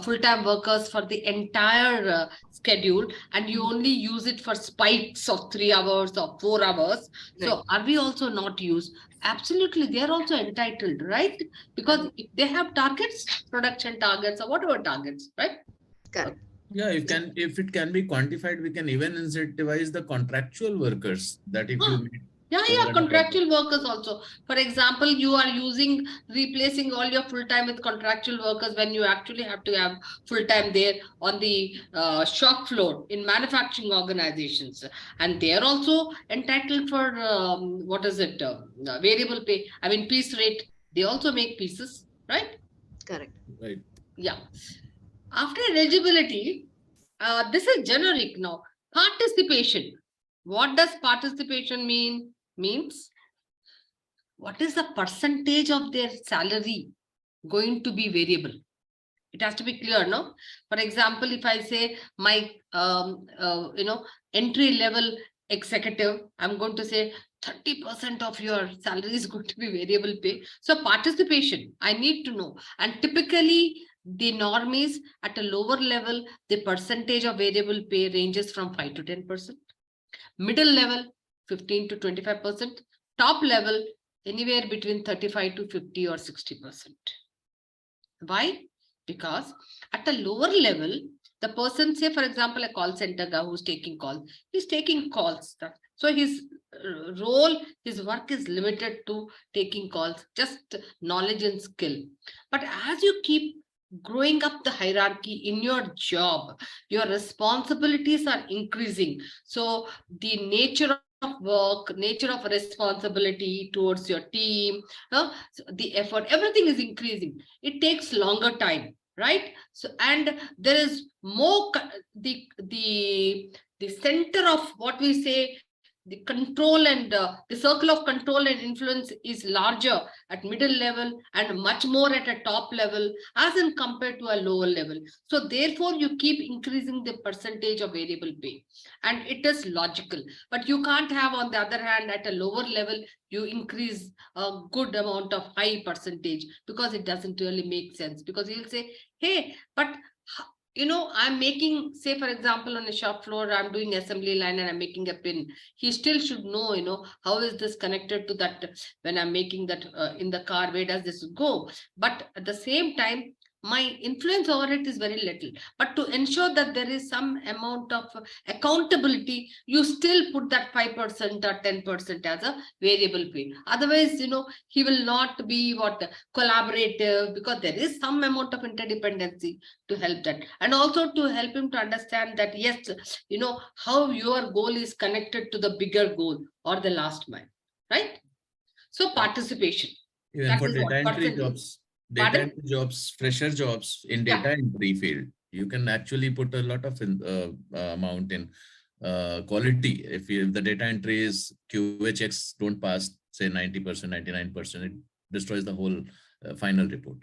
full-time workers for the entire schedule, and you only use it for spikes of 3 hours or 4 hours. So are we also not used? Absolutely, they are also entitled, right? Because if they have targets, production targets or whatever targets, right? Correct. Yeah, if it can be quantified, we can even incentivize the contractual workers that if you meet over and above. Contractual workers also. For example, you are replacing all your full-time with contractual workers when you actually have to have full-time there on the shop floor in manufacturing organizations. And they are also entitled for, variable pay. I mean, piece rate. They also make pieces, right? Correct. Right. Yeah. After eligibility, this is generic now. Participation. What does participation mean? Means, what is the percentage of their salary going to be variable? It has to be clear, no? For example, if I say my, entry level executive, I'm going to say 30% of your salary is going to be variable pay. So participation, I need to know. And typically, the norm is at a lower level, the percentage of variable pay ranges from 5 to 10%. Middle level, 15 to 25%. Top level, anywhere between 35 to 50 or 60%. Why? Because at a lower level, the person, say for example, a call center guy who's taking calls, he's taking calls. So his role, his work is limited to taking calls, just knowledge and skill. But as you keep growing up the hierarchy in your job, your responsibilities are increasing. So the nature of work, nature of responsibility towards your team, the effort, everything is increasing. It takes longer time, right? So, and there is more, the center of what we say, the control and the circle of control and influence is larger at middle level and much more at a top level as in compared to a lower level. So therefore you keep increasing the percentage of variable pay, and it is logical. But you can't have, on the other hand, at a lower level you increase a good amount of high percentage, because it doesn't really make sense. Because you'll say, hey, but I'm making, say for example, on a shop floor, I'm doing assembly line and I'm making a pin. He still should know, how is this connected to that when I'm making that in the car, where does this go? But at the same time, my influence over it is very little. But to ensure that there is some amount of accountability, you still put that 5% or 10% as a variable pay. Otherwise, he will not be collaborative, because there is some amount of interdependency to help that. And also to help him to understand that, yes, how your goal is connected to the bigger goal or the last mile, right? So participation. Even for data entry jobs, fresher jobs in data entry field, you can actually put a lot of amount in quality. If the data entry is QA checks don't pass, say 90%, 99%, it destroys the whole final report.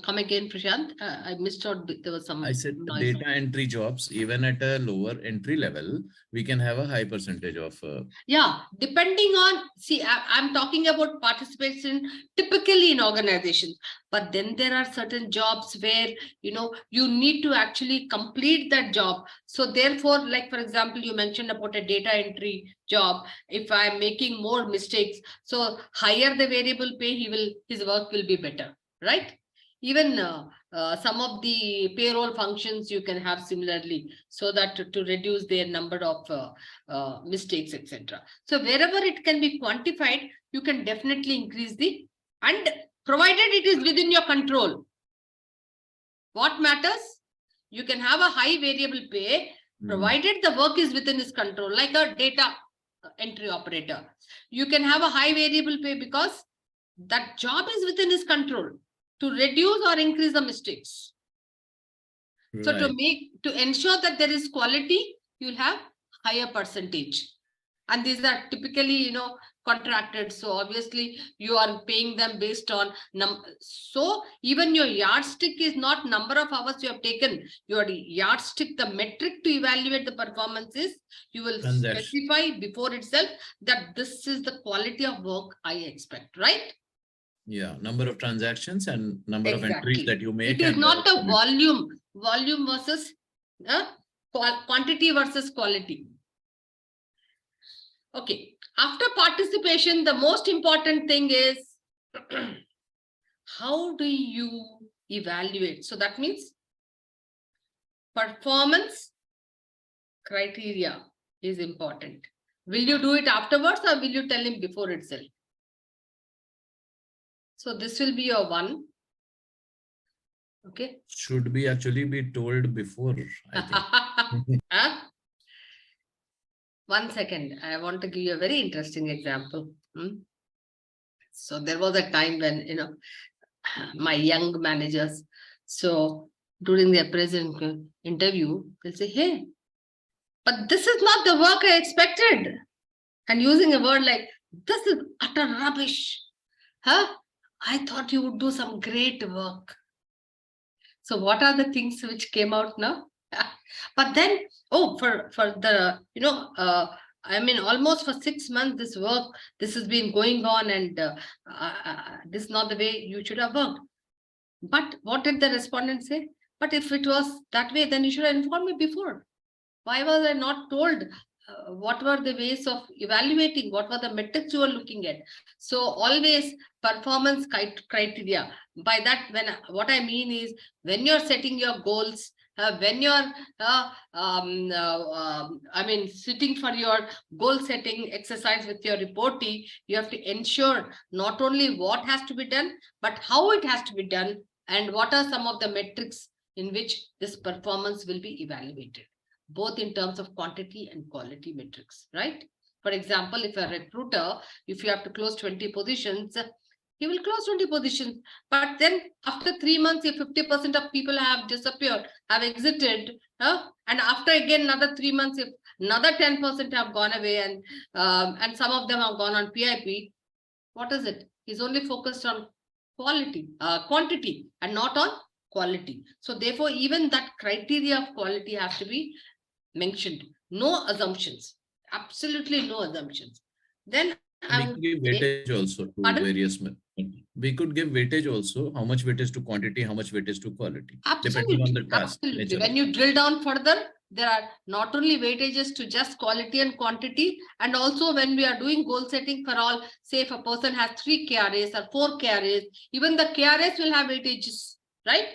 Come again, Prashant. I missed out. There was some I said noise. data entry jobs, even at a lower entry level, we can have a high percentage of. Yeah, depending on, see, I'm talking about participation typically in organizations, but then there are certain jobs where, you need to actually complete that job. So therefore, like, for example, you mentioned about a data entry job. If I'm making more mistakes, so higher the variable pay, his work will be better, right? Even some of the payroll functions you can have similarly, so that to reduce their number of mistakes, etc. So wherever it can be quantified, you can definitely increase and provided it is within your control. What matters? You can have a high variable pay, provided the work is within his control, like a data entry operator. You can have a high variable pay because that job is within his control to reduce or increase the mistakes. Right. So to ensure that there is quality, you'll have higher percentage. And these are typically, contracted. So obviously you are paying them based on so even your yardstick is not number of hours you have taken. Your yardstick, the metric to evaluate the performance is, you will specify before itself that this is the quality of work I expect, right? Yeah, number of transactions and number of entries that you make. It is not the volume versus quantity versus quality. Okay. After participation, the most important thing is how do you evaluate? So that means performance criteria is important. Will you do it afterwards or will you tell him before itself? So this will be your one. Okay. Should be actually be told before, I think. One second. I want to give you a very interesting example. So there was a time when, my young managers, so during their present interview, they'll say, hey, but this is not the work I expected. And using a word like, this is utter rubbish. I thought you would do some great work. So what are the things which came out now? But then, for the, almost for 6 months, this has been going on, and this is not the way you should have worked. But what did the respondent say? But if it was that way, then you should have informed me before. Why was I not told? What were the ways of evaluating? What were the metrics you were looking at? So always performance criteria. By that, what I mean is, when you're setting your goals, when you're sitting for your goal setting exercise with your reportee, you have to ensure not only what has to be done, but how it has to be done, and what are some of the metrics in which this performance will be evaluated, both in terms of quantity and quality metrics, right? For example, if a recruiter, if you have to close 20 positions, he will close 20 positions. But then after 3 months, if 50% of people have disappeared, have exited, and after again another 3 months, if another 10% have gone away, and some of them have gone on PIP, what is it? He's only focused on quantity and not on quality. So therefore, even that criteria of quality has to be mentioned. No assumptions. Absolutely no assumptions. Then we could give weightage also to various. We could give weightage also. How much weightage to quantity? How much weightage to quality? Absolutely, depending on the task. Absolutely. When you drill down further, there are not only weightages to just quality and quantity, and also when we are doing goal setting for all, say if a person has 3 KRAs or 4 KRAs, even the KRAs will have weightages, right?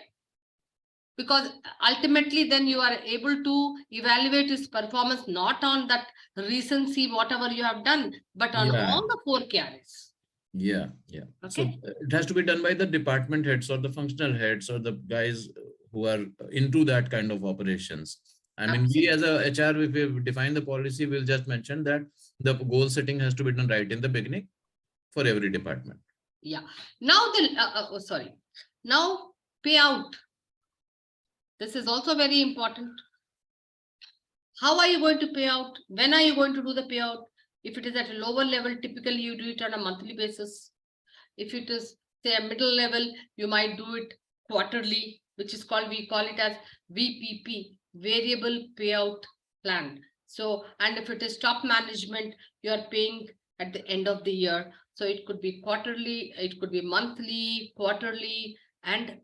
Because ultimately then you are able to evaluate his performance not on that recency, whatever you have done, but on all the 4 KRAs. Yeah. Okay. So it has to be done by the department heads or the functional heads or the guys who are into that kind of operations. I mean, we as a HR, if we define the policy, we'll just mention that the goal setting has to be done right in the beginning for every department. Yeah. Now now payout. This is also very important. How are you going to pay out? When are you going to do the payout? If it is at a lower level, typically you do it on a monthly basis. If it is say a middle level, you might do it quarterly, which is called, we call it as VPP, variable payout plan. So, and if it is top management, you are paying at the end of the year. So it could be quarterly, it could be monthly, quarterly, and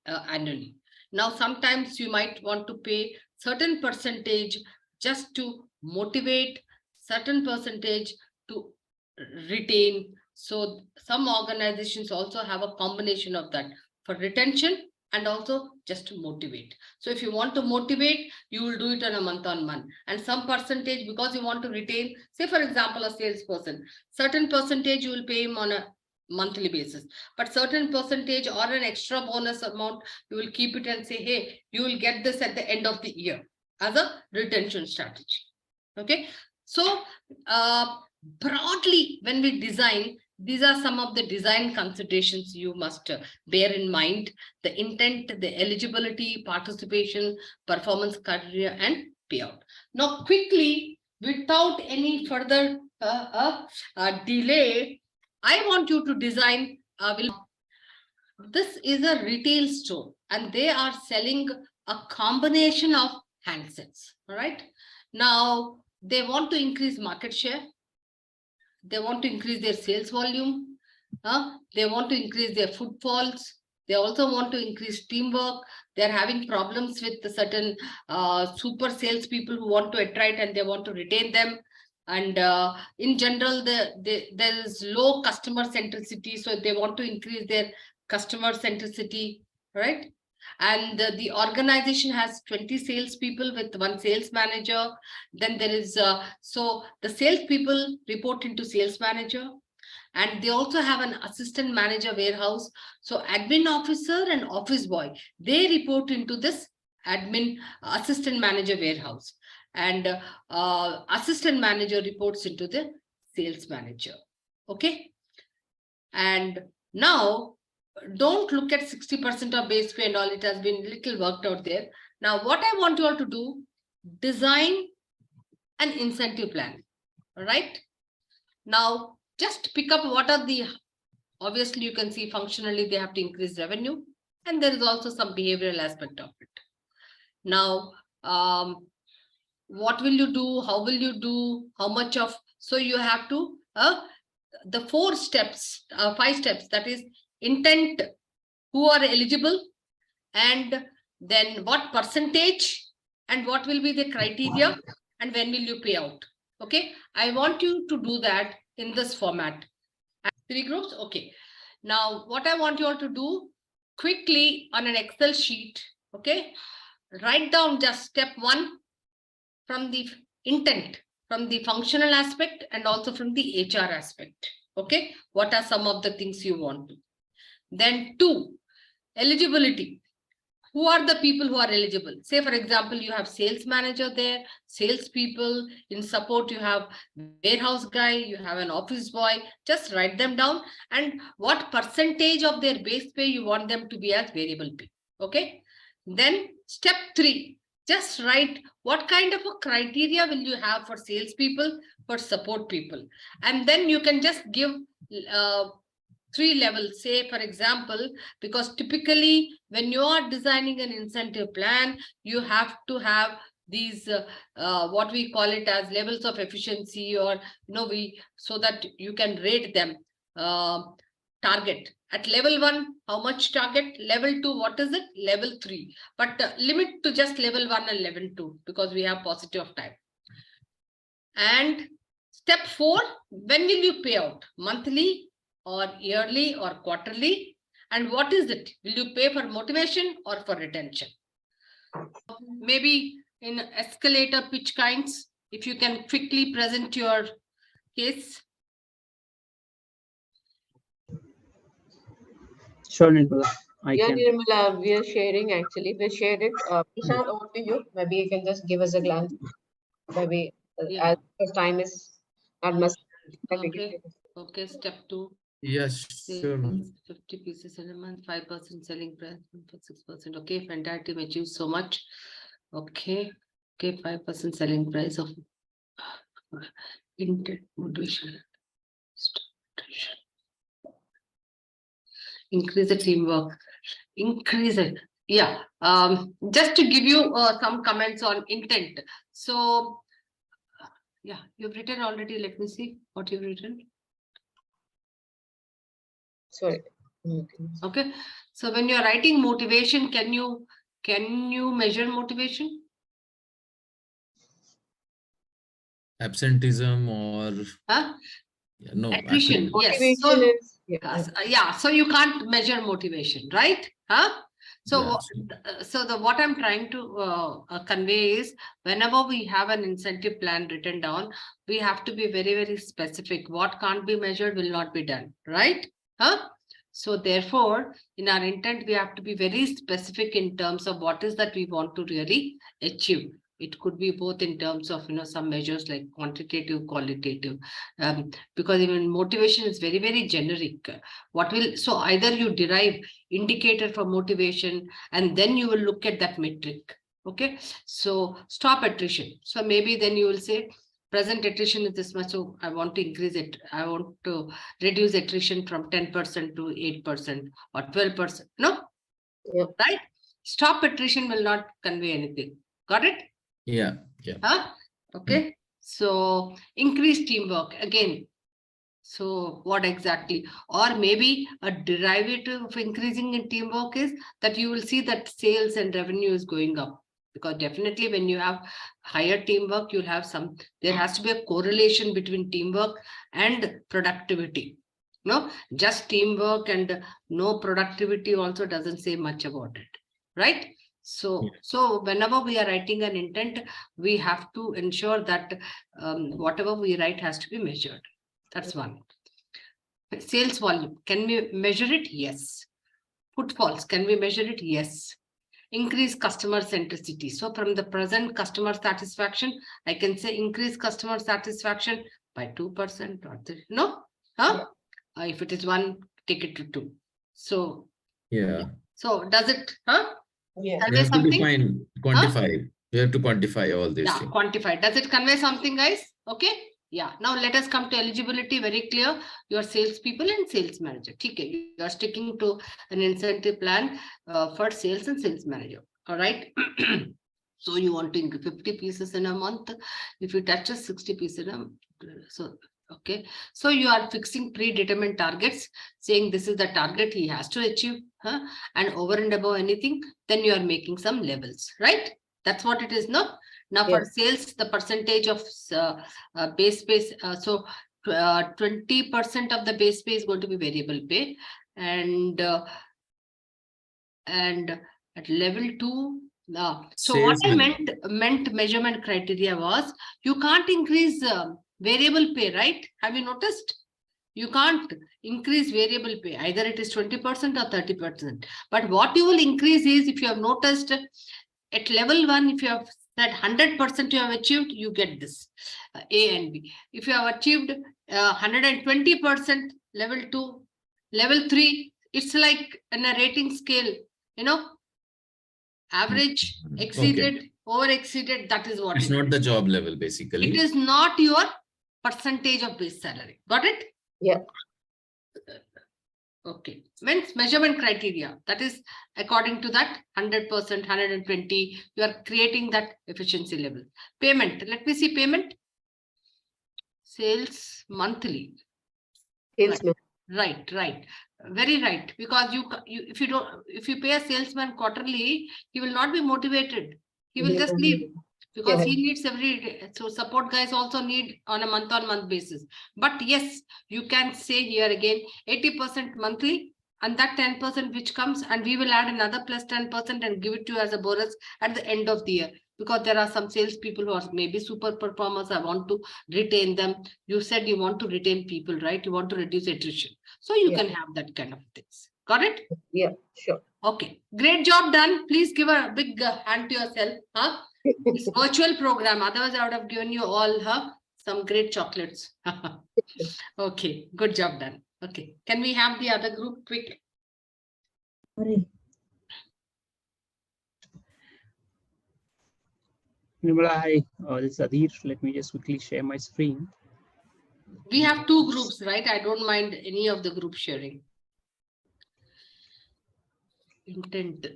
annually. Now, sometimes you might want to pay certain percentage just to motivate, certain percentage to retain. So some organizations also have a combination of that for retention and also just to motivate. So if you want to motivate, you will do it on a month on month, and some percentage, because you want to retain, say for example, a salesperson, certain percentage you will pay him on a monthly basis, but certain percentage or an extra bonus amount, you will keep it and say, hey, you will get this at the end of the year as a retention strategy. Okay, so broadly, when we design, these are some of the design considerations you must bear in mind: the intent, the eligibility, participation, performance criteria, and payout. Now, quickly, without any further delay, I want you to design. This is a retail store, and they are selling a combination of handsets. All right. Now, they want to increase market share. They want to increase their sales volume. They want to increase their footfalls. They also want to increase teamwork. They're having problems with the certain super sales people who want to attract and they want to retain them. And in general, there is low customer centricity. So they want to increase their customer centricity, right? And the organization has 20 salespeople with one sales manager. Then there is, so the salespeople report into sales manager, and they also have an assistant manager warehouse. So admin officer and office boy, they report into this admin assistant manager warehouse, and assistant manager reports into the sales manager. Okay. And now, don't look at 60% of base pay and all. It has been little worked out there. Now, what I want you all to do, design an incentive plan. All right. Now, just pick up what are the, obviously you can see functionally they have to increase revenue, and there is also some behavioral aspect of it. Now, what will you do? How will you do? How much of? So you have to, the 4 steps, 5 steps, that is intent, who are eligible, and then what percentage, and what will be the criteria, and when will you pay out. Okay, I want you to do that in this format. 3 groups. Okay, now what I want you all to do quickly on an Excel sheet. Okay, write down just step 1 from the intent, from the functional aspect, and also from the HR aspect. Okay, what are some of the things you want to? Then 2, eligibility. Who are the people who are eligible? Say, for example, you have sales manager there, sales people. In support, you have warehouse guy, you have an office boy. Just write them down, and what percentage of their base pay you want them to be as variable pay. Okay. Then step 3, just write what kind of a criteria will you have for sales people, for support people. And then you can just give 3 levels, say for example, because typically when you are designing an incentive plan, you have to have these what we call it as levels of efficiency, or so that you can rate them. Target at level 1, how much target? Level 2, what is it? Level 3, but limit to just level 1 and level 2 because we have paucity of time. And step 4, when will you pay out? Monthly or yearly or quarterly? And what is it? Will you pay for motivation or for retention? Maybe in escalator pitch kinds, if you can quickly present your case. Sure, Nirmala. Yeah, Nirmala, we are sharing actually. We shared it. Prashant, over to you. Maybe you can just give us a glance. Maybe as time is not much. Okay, step 2. Yes, sure. 50 pieces in a month, 5% selling price, 6%. Okay, fantastic. Achieve so much. Okay, 5% selling price of intent motivation. Increase the teamwork. Increase it. Yeah. Just to give you some comments on intent. So, yeah, you've written already. Let me see what you've written. Sorry. Okay. So when you're writing motivation, can you measure motivation? Absenteeism or no Attrition. Yes. Motivation So, is yeah. So you can't measure motivation, right? So, Yeah, what I'm trying to convey is, whenever we have an incentive plan written down, we have to be very, very specific. What can't be measured will not be done, right? So therefore, in our intent, we have to be very specific in terms of what is that we want to really achieve. It could be both in terms of, some measures like quantitative, qualitative, because even motivation is very, very generic. So either you derive indicator for motivation and then you will look at that metric. Okay, so stop attrition. So maybe then you will say present attrition is this much, so I want to increase it. I want to reduce attrition from 10% to 8% or 12%. No, right? Stop attrition will not convey anything. Got it? Yeah. Okay. So increase teamwork again. So what exactly? Or maybe a derivative of increasing in teamwork is that you will see that sales and revenue is going up. Because definitely when you have higher teamwork, you'll have there has to be a correlation between teamwork and productivity. No, just teamwork and no productivity also doesn't say much about it, right? So whenever we are writing an intent, we have to ensure that whatever we write has to be measured. That's one. Sales volume, can we measure it? Yes. Footfalls, can we measure it? Yes. Increase customer centricity. So from the present customer satisfaction, I can say increase customer satisfaction by 2% or 3. No? If it is 1, take it to 2. So, so does it, We have to define, quantify. We have to quantify all these things. Quantify. Does it convey something, guys? Okay. Yeah. Now let us come to eligibility. Very clear. Your salespeople and sales manager. Okay. You are sticking to an incentive plan for sales and sales manager. All right. So you want to increase 50 pieces in a month. If you touch a 60 pieces in a month. So okay. So you are fixing predetermined targets, saying this is the target he has to achieve. And over and above anything, then you are making some levels, right? That's what it is, no? Now for sales, the percentage of base pay, so 20% of the base pay is going to be variable pay, and at level 2. So what I meant measurement criteria was you can't increase variable pay, right? Have you noticed? You can't increase variable pay. Either it is 20% or 30%. But what you will increase is, if you have noticed, at level 1, if you have said 100% you have achieved, you get this, A and B. If you have achieved 120%, level 2, level 3, it's like in a rating scale, average, exceeded, over exceeded, that is what it's not the job level, basically. It is not your percentage of base salary. Got it? Yeah. Okay. Means measurement criteria. That is according to that 100%, 120. You are creating that efficiency level. Payment. Let me see payment. Sales monthly. Right. Very right. Because if you pay a salesman quarterly, he will not be motivated. He will just leave. Because he needs every day. So support guys also need on a month-on-month basis. But yes, you can say here again 80% monthly, and that 10% which comes, and we will add another plus 10% and give it to you as a bonus at the end of the year. Because there are some salespeople who are maybe super performers. I want to retain them. You said you want to retain people, right? You want to reduce attrition. So you can have that kind of things. Got it? Yeah, sure. Okay. Great job done. Please give a big hand to yourself. This virtual program. Otherwise, I would have given you all some great chocolates. Okay. Good job done. Okay. Can we have the other group quick? Nirmala, hi. This is Adhir. Let me just quickly share my screen. We have 2 groups, right? I don't mind any of the group sharing. Intent.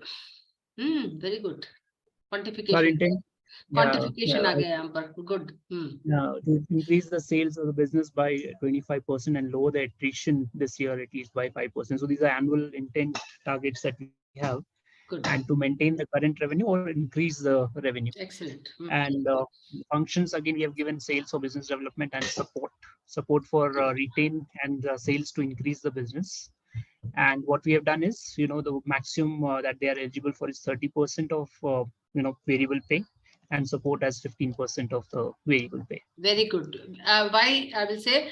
Very good. So our Quantification. intent, Quantification आ गया यहाँ पर. Good. to increase the sales of the business by 25% and lower the attrition this year at least by 5%. So these are annual intent targets that we have, Good. and to maintain the current revenue or increase the revenue. Excellent. And functions, again, we have given sales or business development and support for retain and sales to increase the business. And what we have done is, the maximum that they are eligible for is 30% of variable pay, and support as 15% of the variable pay. Very good. Why I will say,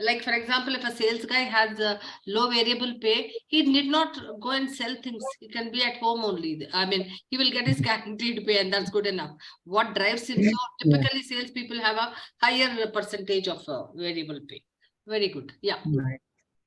like for example, if a sales guy has a low variable pay, he need not go and sell things. He can be at home only. I mean, he will get his guaranteed pay, and that's good enough. What drives him? So typically, sales people have a higher percentage of variable pay. Very good. Yeah. Right.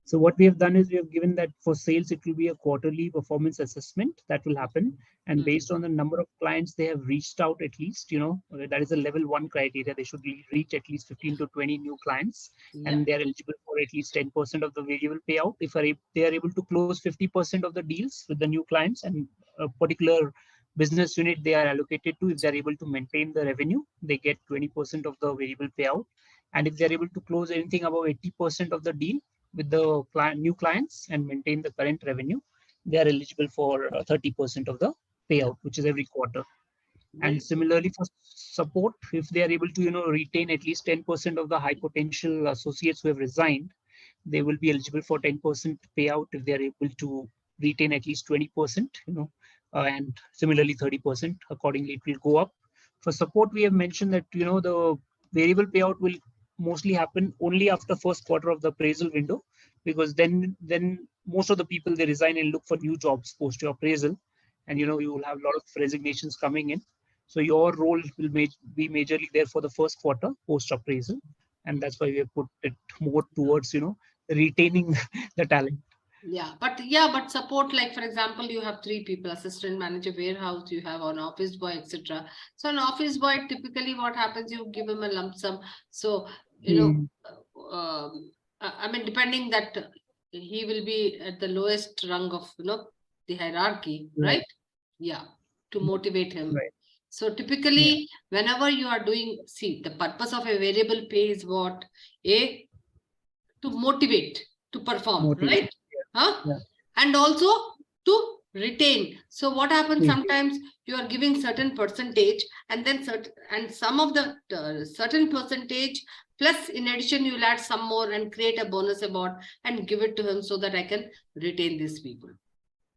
So what we have done is we have given that for sales, it will be a quarterly performance assessment that will happen. And based on the number of clients they have reached out, at least, that is a level 1 criteria. They should reach at least 15 to 20 new clients, and they are eligible for at least 10% of the variable payout. If they are able to close 50% of the deals with the new clients, and a particular business unit they are allocated to, if they're able to maintain the revenue, they get 20% of the variable payout. And if they're able to close anything above 80% of the deal with the new clients and maintain the current revenue, they are eligible for 30% of the payout, which is every quarter. And similarly for support, if they are able to retain at least 10% of the high potential associates who have resigned, they will be eligible for 10% payout if they are able to retain at least 20%, and similarly 30%. Accordingly, it will go up. For support, we have mentioned that the variable payout will mostly happen only after first quarter of the appraisal window, because then most of the people, they resign and look for new jobs post your appraisal, and you will have a lot of resignations coming in. So your role will be majorly there for the first quarter post appraisal, and that's why we have put it more towards retaining the talent. But support, like for example, you have 3 people: assistant manager, warehouse, you have an office boy, etc. So an office boy, typically what happens, you give him a lump sum. So I mean, depending that he will be at the lowest rung of the hierarchy, right? Yeah, to motivate him. Right. So typically, whenever you are doing, see, the purpose of a variable pay is what? To motivate, to perform, right? And also to retain. So what happens sometimes, you are giving certain percentage, and then some of the certain percentage plus in addition you will add some more and create a bonus award and give it to him so that I can retain these people.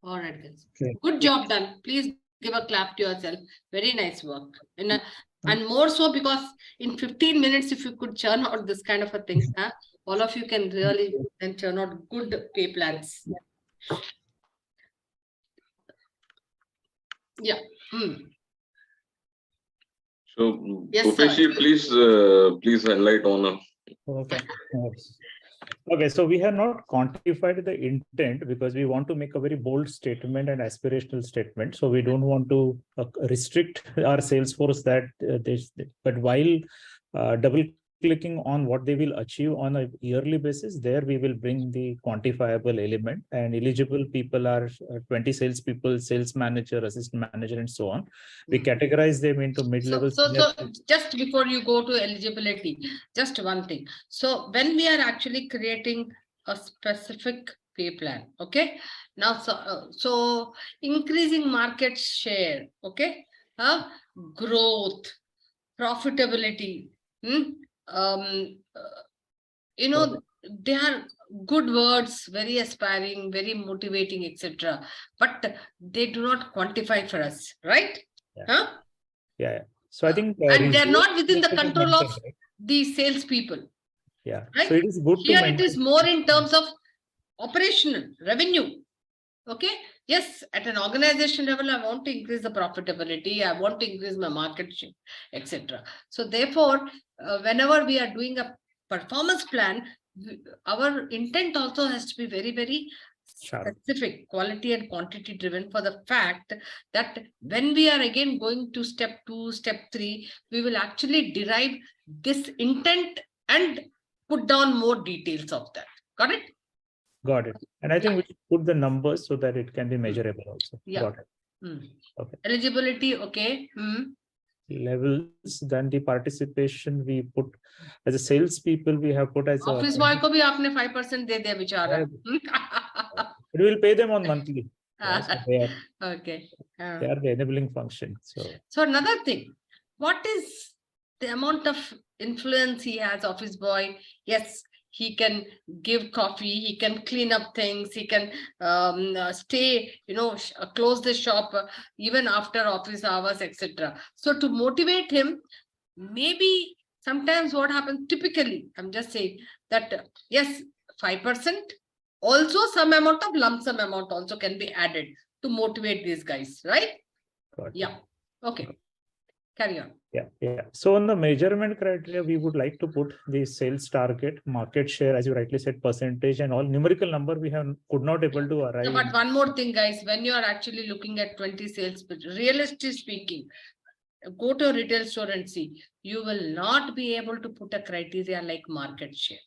All right, guys. Good job done. Please give a clap to yourself. Very nice work. And more so because in 15 minutes, if you could churn out this kind of a thing, all of you can really then churn out good pay plans. Yeah. So, yes, Bhupesh, please highlight on. Okay. Okay, so we have not quantified the intent because we want to make a very bold statement and aspirational statement. So we don't want to restrict our sales force that but while double clicking on what they will achieve on a yearly basis, there we will bring the quantifiable element, and eligible people are 20 sales people, sales manager, assistant manager, and so on. We categorize them into mid-level. So just before you go to eligibility, just one thing. So when we are actually creating a specific pay plan, okay? Now, so increasing market share, okay? Growth, profitability, they are good words, very aspiring, very motivating, etc. But they do not quantify for us, right? So I think and they're not within the control of the salespeople. Right? So it is good here it is more in terms of operational revenue. Okay. Yes, at an organization level, I want to increase the profitability. I want to increase my market share, etc. So therefore, whenever we are doing a performance plan, our intent also has to be very, very specific, quality and quantity driven, for the fact that when we are again going to step 2, step 3, we will actually derive this intent and put down more details of that. Got it? Got it. And I think we should put the numbers so that it can be measurable also. Yeah. Got it. Okay. Eligibility, okay. Levels, then the participation we put as a salespeople, we have put as a. Office boy ko bhi aapne 5% de diya bichara. We will pay them on monthly. Yeah, so Okay. they are the enabling function. So another thing, what is the amount of influence he has, office boy? Yes, he can give coffee, he can clean up things, he can stay, close the shop even after office hours, etc. So to motivate him, maybe sometimes what happens typically, I'm just saying that yes, 5%, also some amount of lump sum amount also can be added to motivate these guys, right? Yeah. Okay. Carry on. Yeah. So on the measurement criteria, we would like to put the sales target, market share, as you rightly said, percentage and all numerical number we could not able to arrive. No, but one more thing, guys, when you are actually looking at 20 sales, realistically speaking, go to a retail store and see, you will not be able to put a criteria like market share,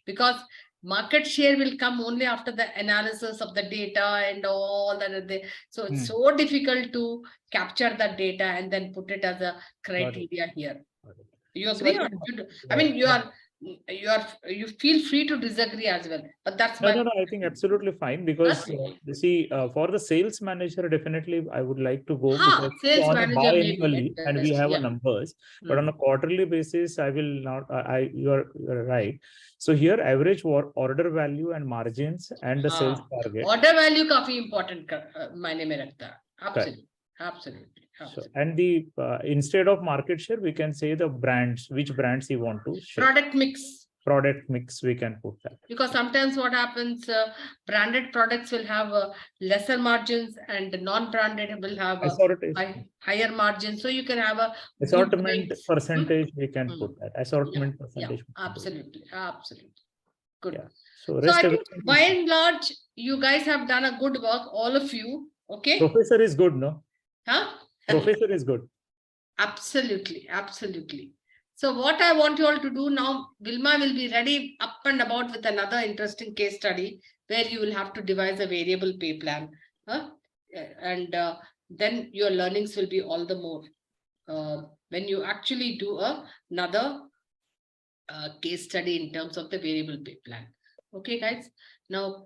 because market share will come only after the analysis of the data and all that. So it's so difficult to capture that data and then put it as a criteria here. You agree? Or I mean, you feel free to disagree as well, but that's no, I think absolutely fine, because you see, for the sales manager, definitely I would like to go sales on manager biannually, and we have a numbers, but on a quarterly basis, I will not. You're right. So here, average order value and margins and the sales target. Order value काफी important मायने में रखता है. Absolutely. So, and the instead of market share, we can say the brands, which brands you want to share. Product mix, we can put that. Because sometimes what happens, branded products will have lesser margins and non-branded will have higher margins. So you can have a assortment percentage, we can put that. Assortment percentage. Yeah, absolutely. Good. Yeah. So I think by and large, you guys have done a good work, all of you. Okay. Professor is good, no? Huh? Professor is good. Absolutely. So what I want you all to do now, Vilma will be ready up and about with another interesting case study where you will have to devise a variable pay plan. And then your learnings will be all the more when you actually do another case study in terms of the variable pay plan. Okay, guys. Now,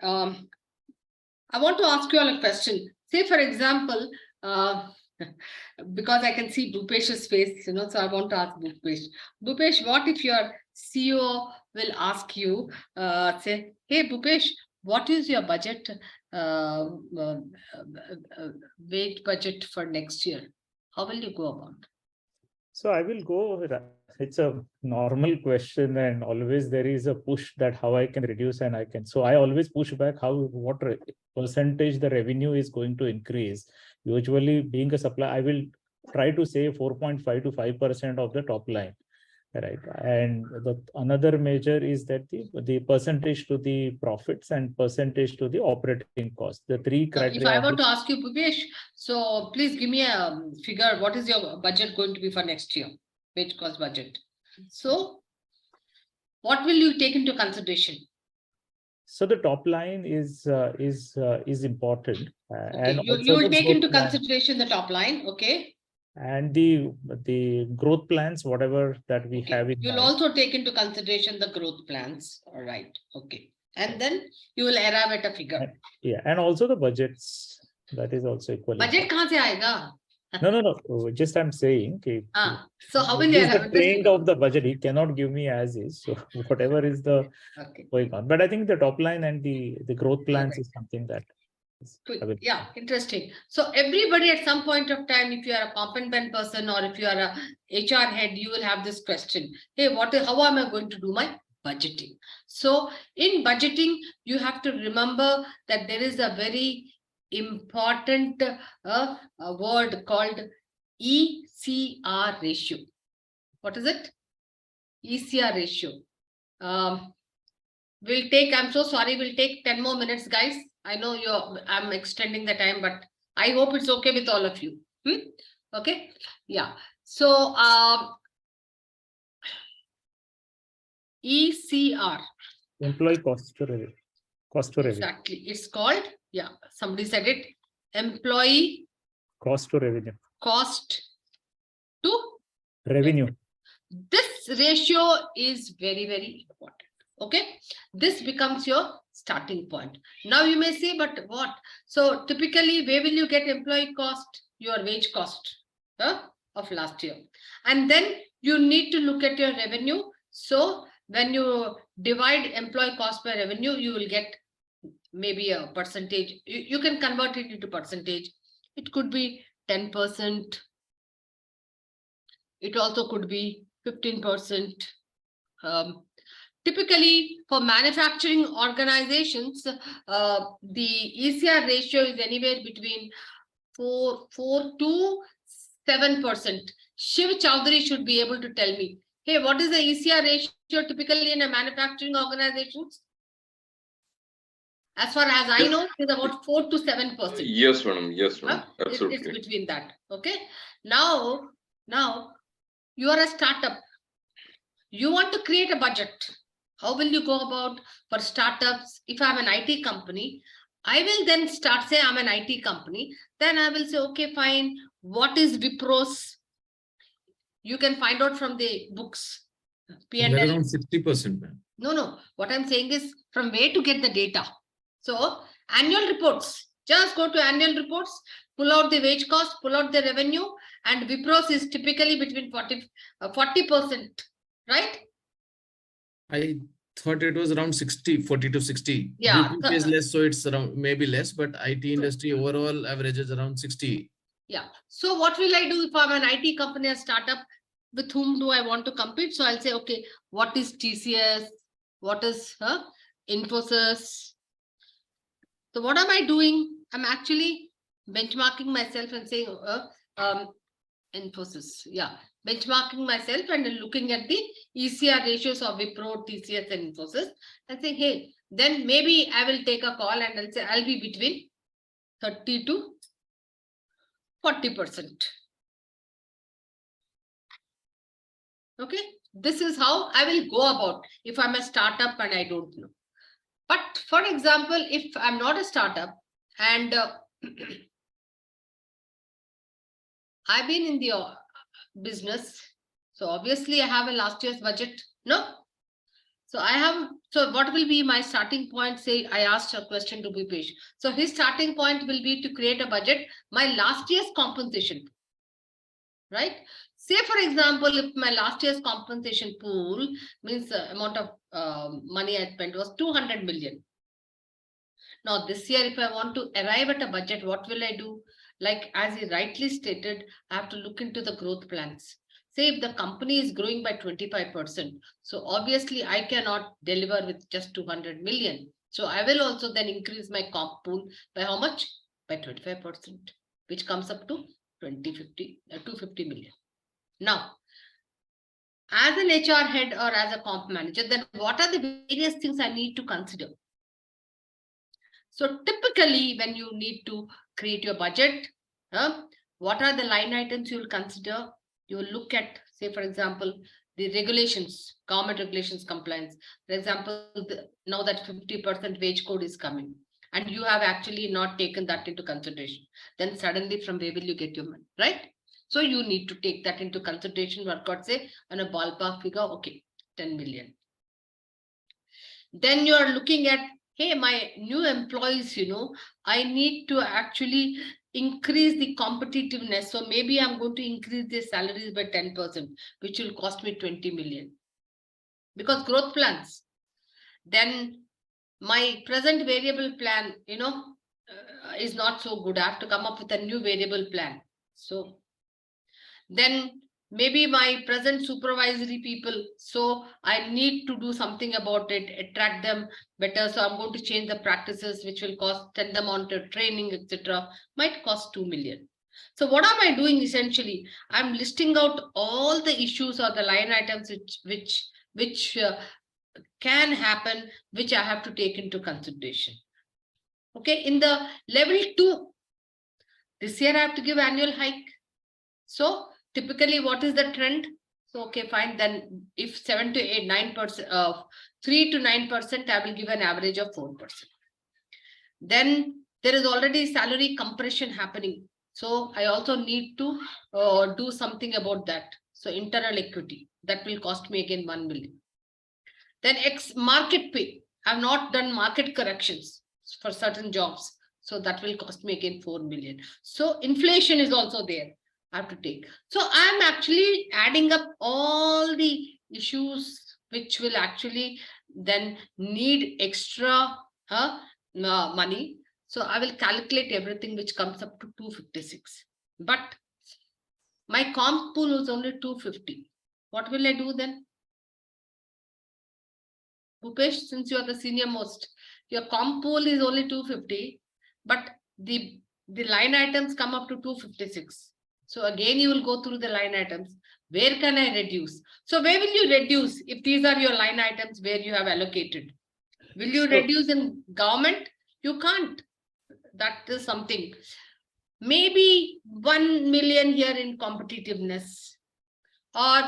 I want to ask you all a question. Say, for example, because I can see Bhupesh's face, so I want to ask Bhupesh. Bhupesh, what if your CEO will ask you, say, hey, Bhupesh, what is your budget, wage budget for next year? How will you go about it? So I will go, it's a normal question, and always there is a push that how I can reduce and I can. So I always push back what percentage the revenue is going to increase. Usually being a supplier, I will try to say 4.5 to 5% of the top line. Right. And another measure is that the percentage to the profits and percentage to the operating cost. The three criteria. If I were to ask you, Bhupesh, so please give me a figure. What is your budget going to be for next year? Wage cost budget. So what will you take into consideration? So the top line is important. Okay. And you will take into consideration the top line. Okay. And the growth plans, whatever that we have in you'll mind. also take into consideration the growth plans. All right. Okay. And then you will arrive at a figure. And also the budgets, that is also equally. Budget kahan se aayega? No. Just I'm saying. So how will you arrive? The trend of the budget, he cannot give me as is. So whatever is the going on. But I think the top line and the growth plans is something that. Yeah, interesting. So everybody at some point of time, if you are a competent person or if you are a HR head, you will have this question. Hey, how am I going to do my budgeting? So in budgeting, you have to remember that there is a very important word called ECR ratio. What is it? ECR ratio. I'm so sorry, we'll take 10 more minutes, guys. I know I'm extending the time, but I hope it's okay with all of you. Okay. Yeah. So ECR. Employee cost to revenue. Cost to revenue. Exactly. It's called, yeah, somebody said it, employee Cost to revenue. cost to Revenue. This ratio is very, very important. Okay, this becomes your starting point. Now you may say, but what? So typically, where will you get employee cost? Your wage cost of last year. And then you need to look at your revenue. So when you divide employee cost by revenue, you will get maybe a percentage. You can convert it into percentage. It could be 10%. It also could be 15%. Typically, for manufacturing organizations, the ECR ratio is anywhere between 4 to 7%. Shiv Chowdhury should be able to tell me, hey, what is the ECR ratio typically in a manufacturing organizations? As far as I know, it's about 4 to 7%. Yes, madam. Yes, madam. Absolutely. It's between that. Okay. Now you are a startup. You want to create a budget. How will you go about for startups? If I'm an IT company, I will then start, say I'm an IT company. Then I will say, okay, fine. What is Wipro's? You can find out from the books. Somewhere around 60%. No. What I'm saying is from where to get the data. So annual reports. Just go to annual reports, pull out the wage cost, pull out the revenue, and Wipro's is typically between 40%, right? I thought it was around 60, 40 to 60. Yeah. Wipro is less, so it's around maybe less, but IT industry overall average is around 60. Yeah. So what will I do if I'm an IT company, a startup? With whom do I want to compete? So I'll say, okay, what is TCS? What is Infosys? So what am I doing? I'm actually benchmarking myself and saying, Infosys, yeah, benchmarking myself and looking at the ECR ratios of Wipro, TCS, and Infosys, and say, hey, then maybe I will take a call and I'll say I'll be between 30 to 40%. Okay, this is how I will go about if I'm a startup and I don't know. But for example, if I'm not a startup and I've been in the business, so obviously I have a last year's budget, no? So what will be my starting point? Say I asked a question to Bhupesh. So his starting point will be to create a budget, my last year's compensation, right? Say for example, if my last year's compensation pool means the amount of money I spent was 200 million. Now this year, if I want to arrive at a budget, what will I do? Like as he rightly stated, I have to look into the growth plans. Say if the company is growing by 25%, so obviously I cannot deliver with just 200 million. So I will also then increase my comp pool by how much? By 25%, which comes up to 250 million. Now, as an HR head or as a comp manager, then what are the various things I need to consider? So typically, when you need to create your budget, what are the line items you will consider? You will look at, say, for example, the regulations, government regulations compliance. For example, now that 50% wage code is coming, and you have actually not taken that into consideration. Then suddenly, from where will you get your money, right? So you need to take that into consideration. Work out, say, on a ballpark figure, okay, 10 million. Then you are looking at, hey, my new employees, I need to actually increase the competitiveness. So maybe I'm going to increase their salaries by 10%, which will cost me 20 million. Because growth plans. Then my present variable plan, is not so good. I have to come up with a new variable plan. So then maybe my present supervisory people, so I need to do something about it, attract them better. So I'm going to change the practices, which will send them on to training, etc. Might cost 2 million. So what am I doing essentially? I'm listing out all the issues or the line items which can happen, which I have to take into consideration. Okay, in the level 2, this year I have to give annual hike. So typically, what is the trend? So, okay, fine. Then if 7 to 8, 9%, 3 to 9%, I will give an average of 4%. Then there is already salary compression happening. So I also need to do something about that. So internal equity, that will cost me again 1 million. Then X market pay. I have not done market corrections for certain jobs. So that will cost me again 4 million. So inflation is also there. I have to take. So I'm actually adding up all the issues which will actually then need extra money. So I will calculate everything which comes up to 256. But my comp pool is only 250. What will I do then? Bhupesh, since you are the senior most, your comp pool is only 250, but the line items come up to 256. So again, you will go through the line items. Where can I reduce? So where will you reduce if these are your line items where you have allocated? Will you reduce in government? You can't. That is something. Maybe 1 million here in competitiveness, or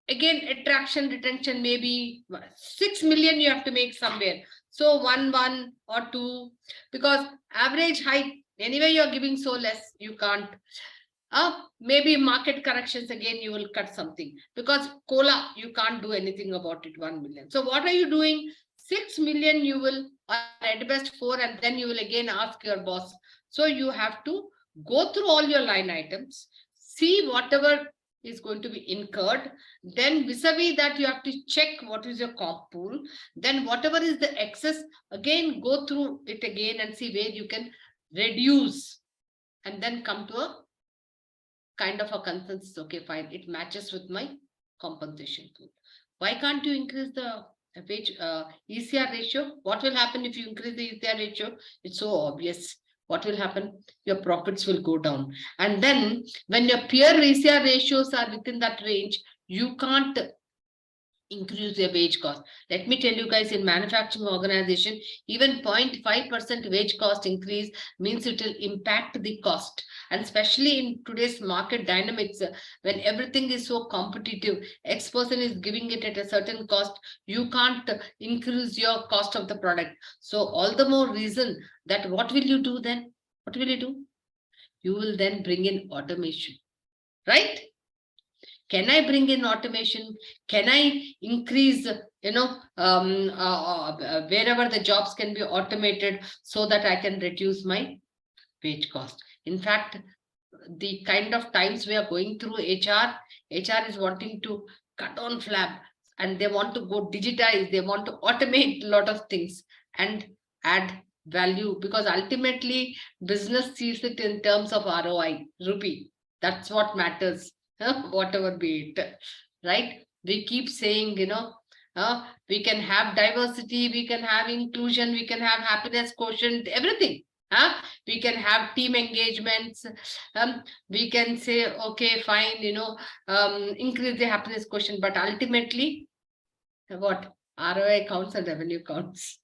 again attraction retention, maybe 6 million you have to make somewhere. So 1 or 2, because average height anyway you're giving so less, you can't. Maybe market corrections, again you will cut something, because cola you can't do anything about it. 1 million. So what are you doing? 6 million you will, or at best 4, and then you will again ask your boss. So you have to go through all your line items, see whatever is going to be incurred, then vis-a-vis that you have to check what is your comp pool, then whatever is the excess, again go through it again and see where you can reduce, and then come to a kind of a consensus. Okay, fine, it matches with my compensation pool. Why can't you increase the wage ECR ratio? What will happen if you increase the ECR ratio? It's so obvious. What will happen? Your profits will go down. And then when your peer ECR ratios are within that range, you can't increase their wage cost. Let me tell you guys, in manufacturing organization, even 0.5% wage cost increase means it will impact the cost. And especially in today's market dynamics, when everything is so competitive, X person is giving it at a certain cost, you can't increase your cost of the product. So all the more reason that what will you do then? What will you do? You will then bring in automation, right? Can I bring in automation? Can I increase, wherever the jobs can be automated, so that I can reduce my wage cost? In fact, the kind of times we are going through, HR is wanting to cut on flab, and they want to go digitize, they want to automate a lot of things and add value, because ultimately business sees it in terms of ROI, rupee. That's what matters. Whatever be it, right? We keep saying, we can have diversity, we can have inclusion, we can have happiness quotient, everything. We can have team engagements. We can say, okay, fine, increase the happiness quotient, but ultimately, what? ROI counts and revenue counts.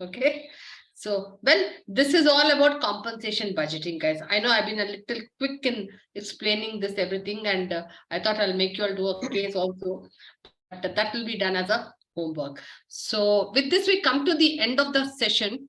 Okay. So, well, this is all about compensation budgeting, guys. I know I've been a little quick in explaining this everything, and I thought I'll make you all do a case also, but that will be done as a homework. So with this, we come to the end of the session.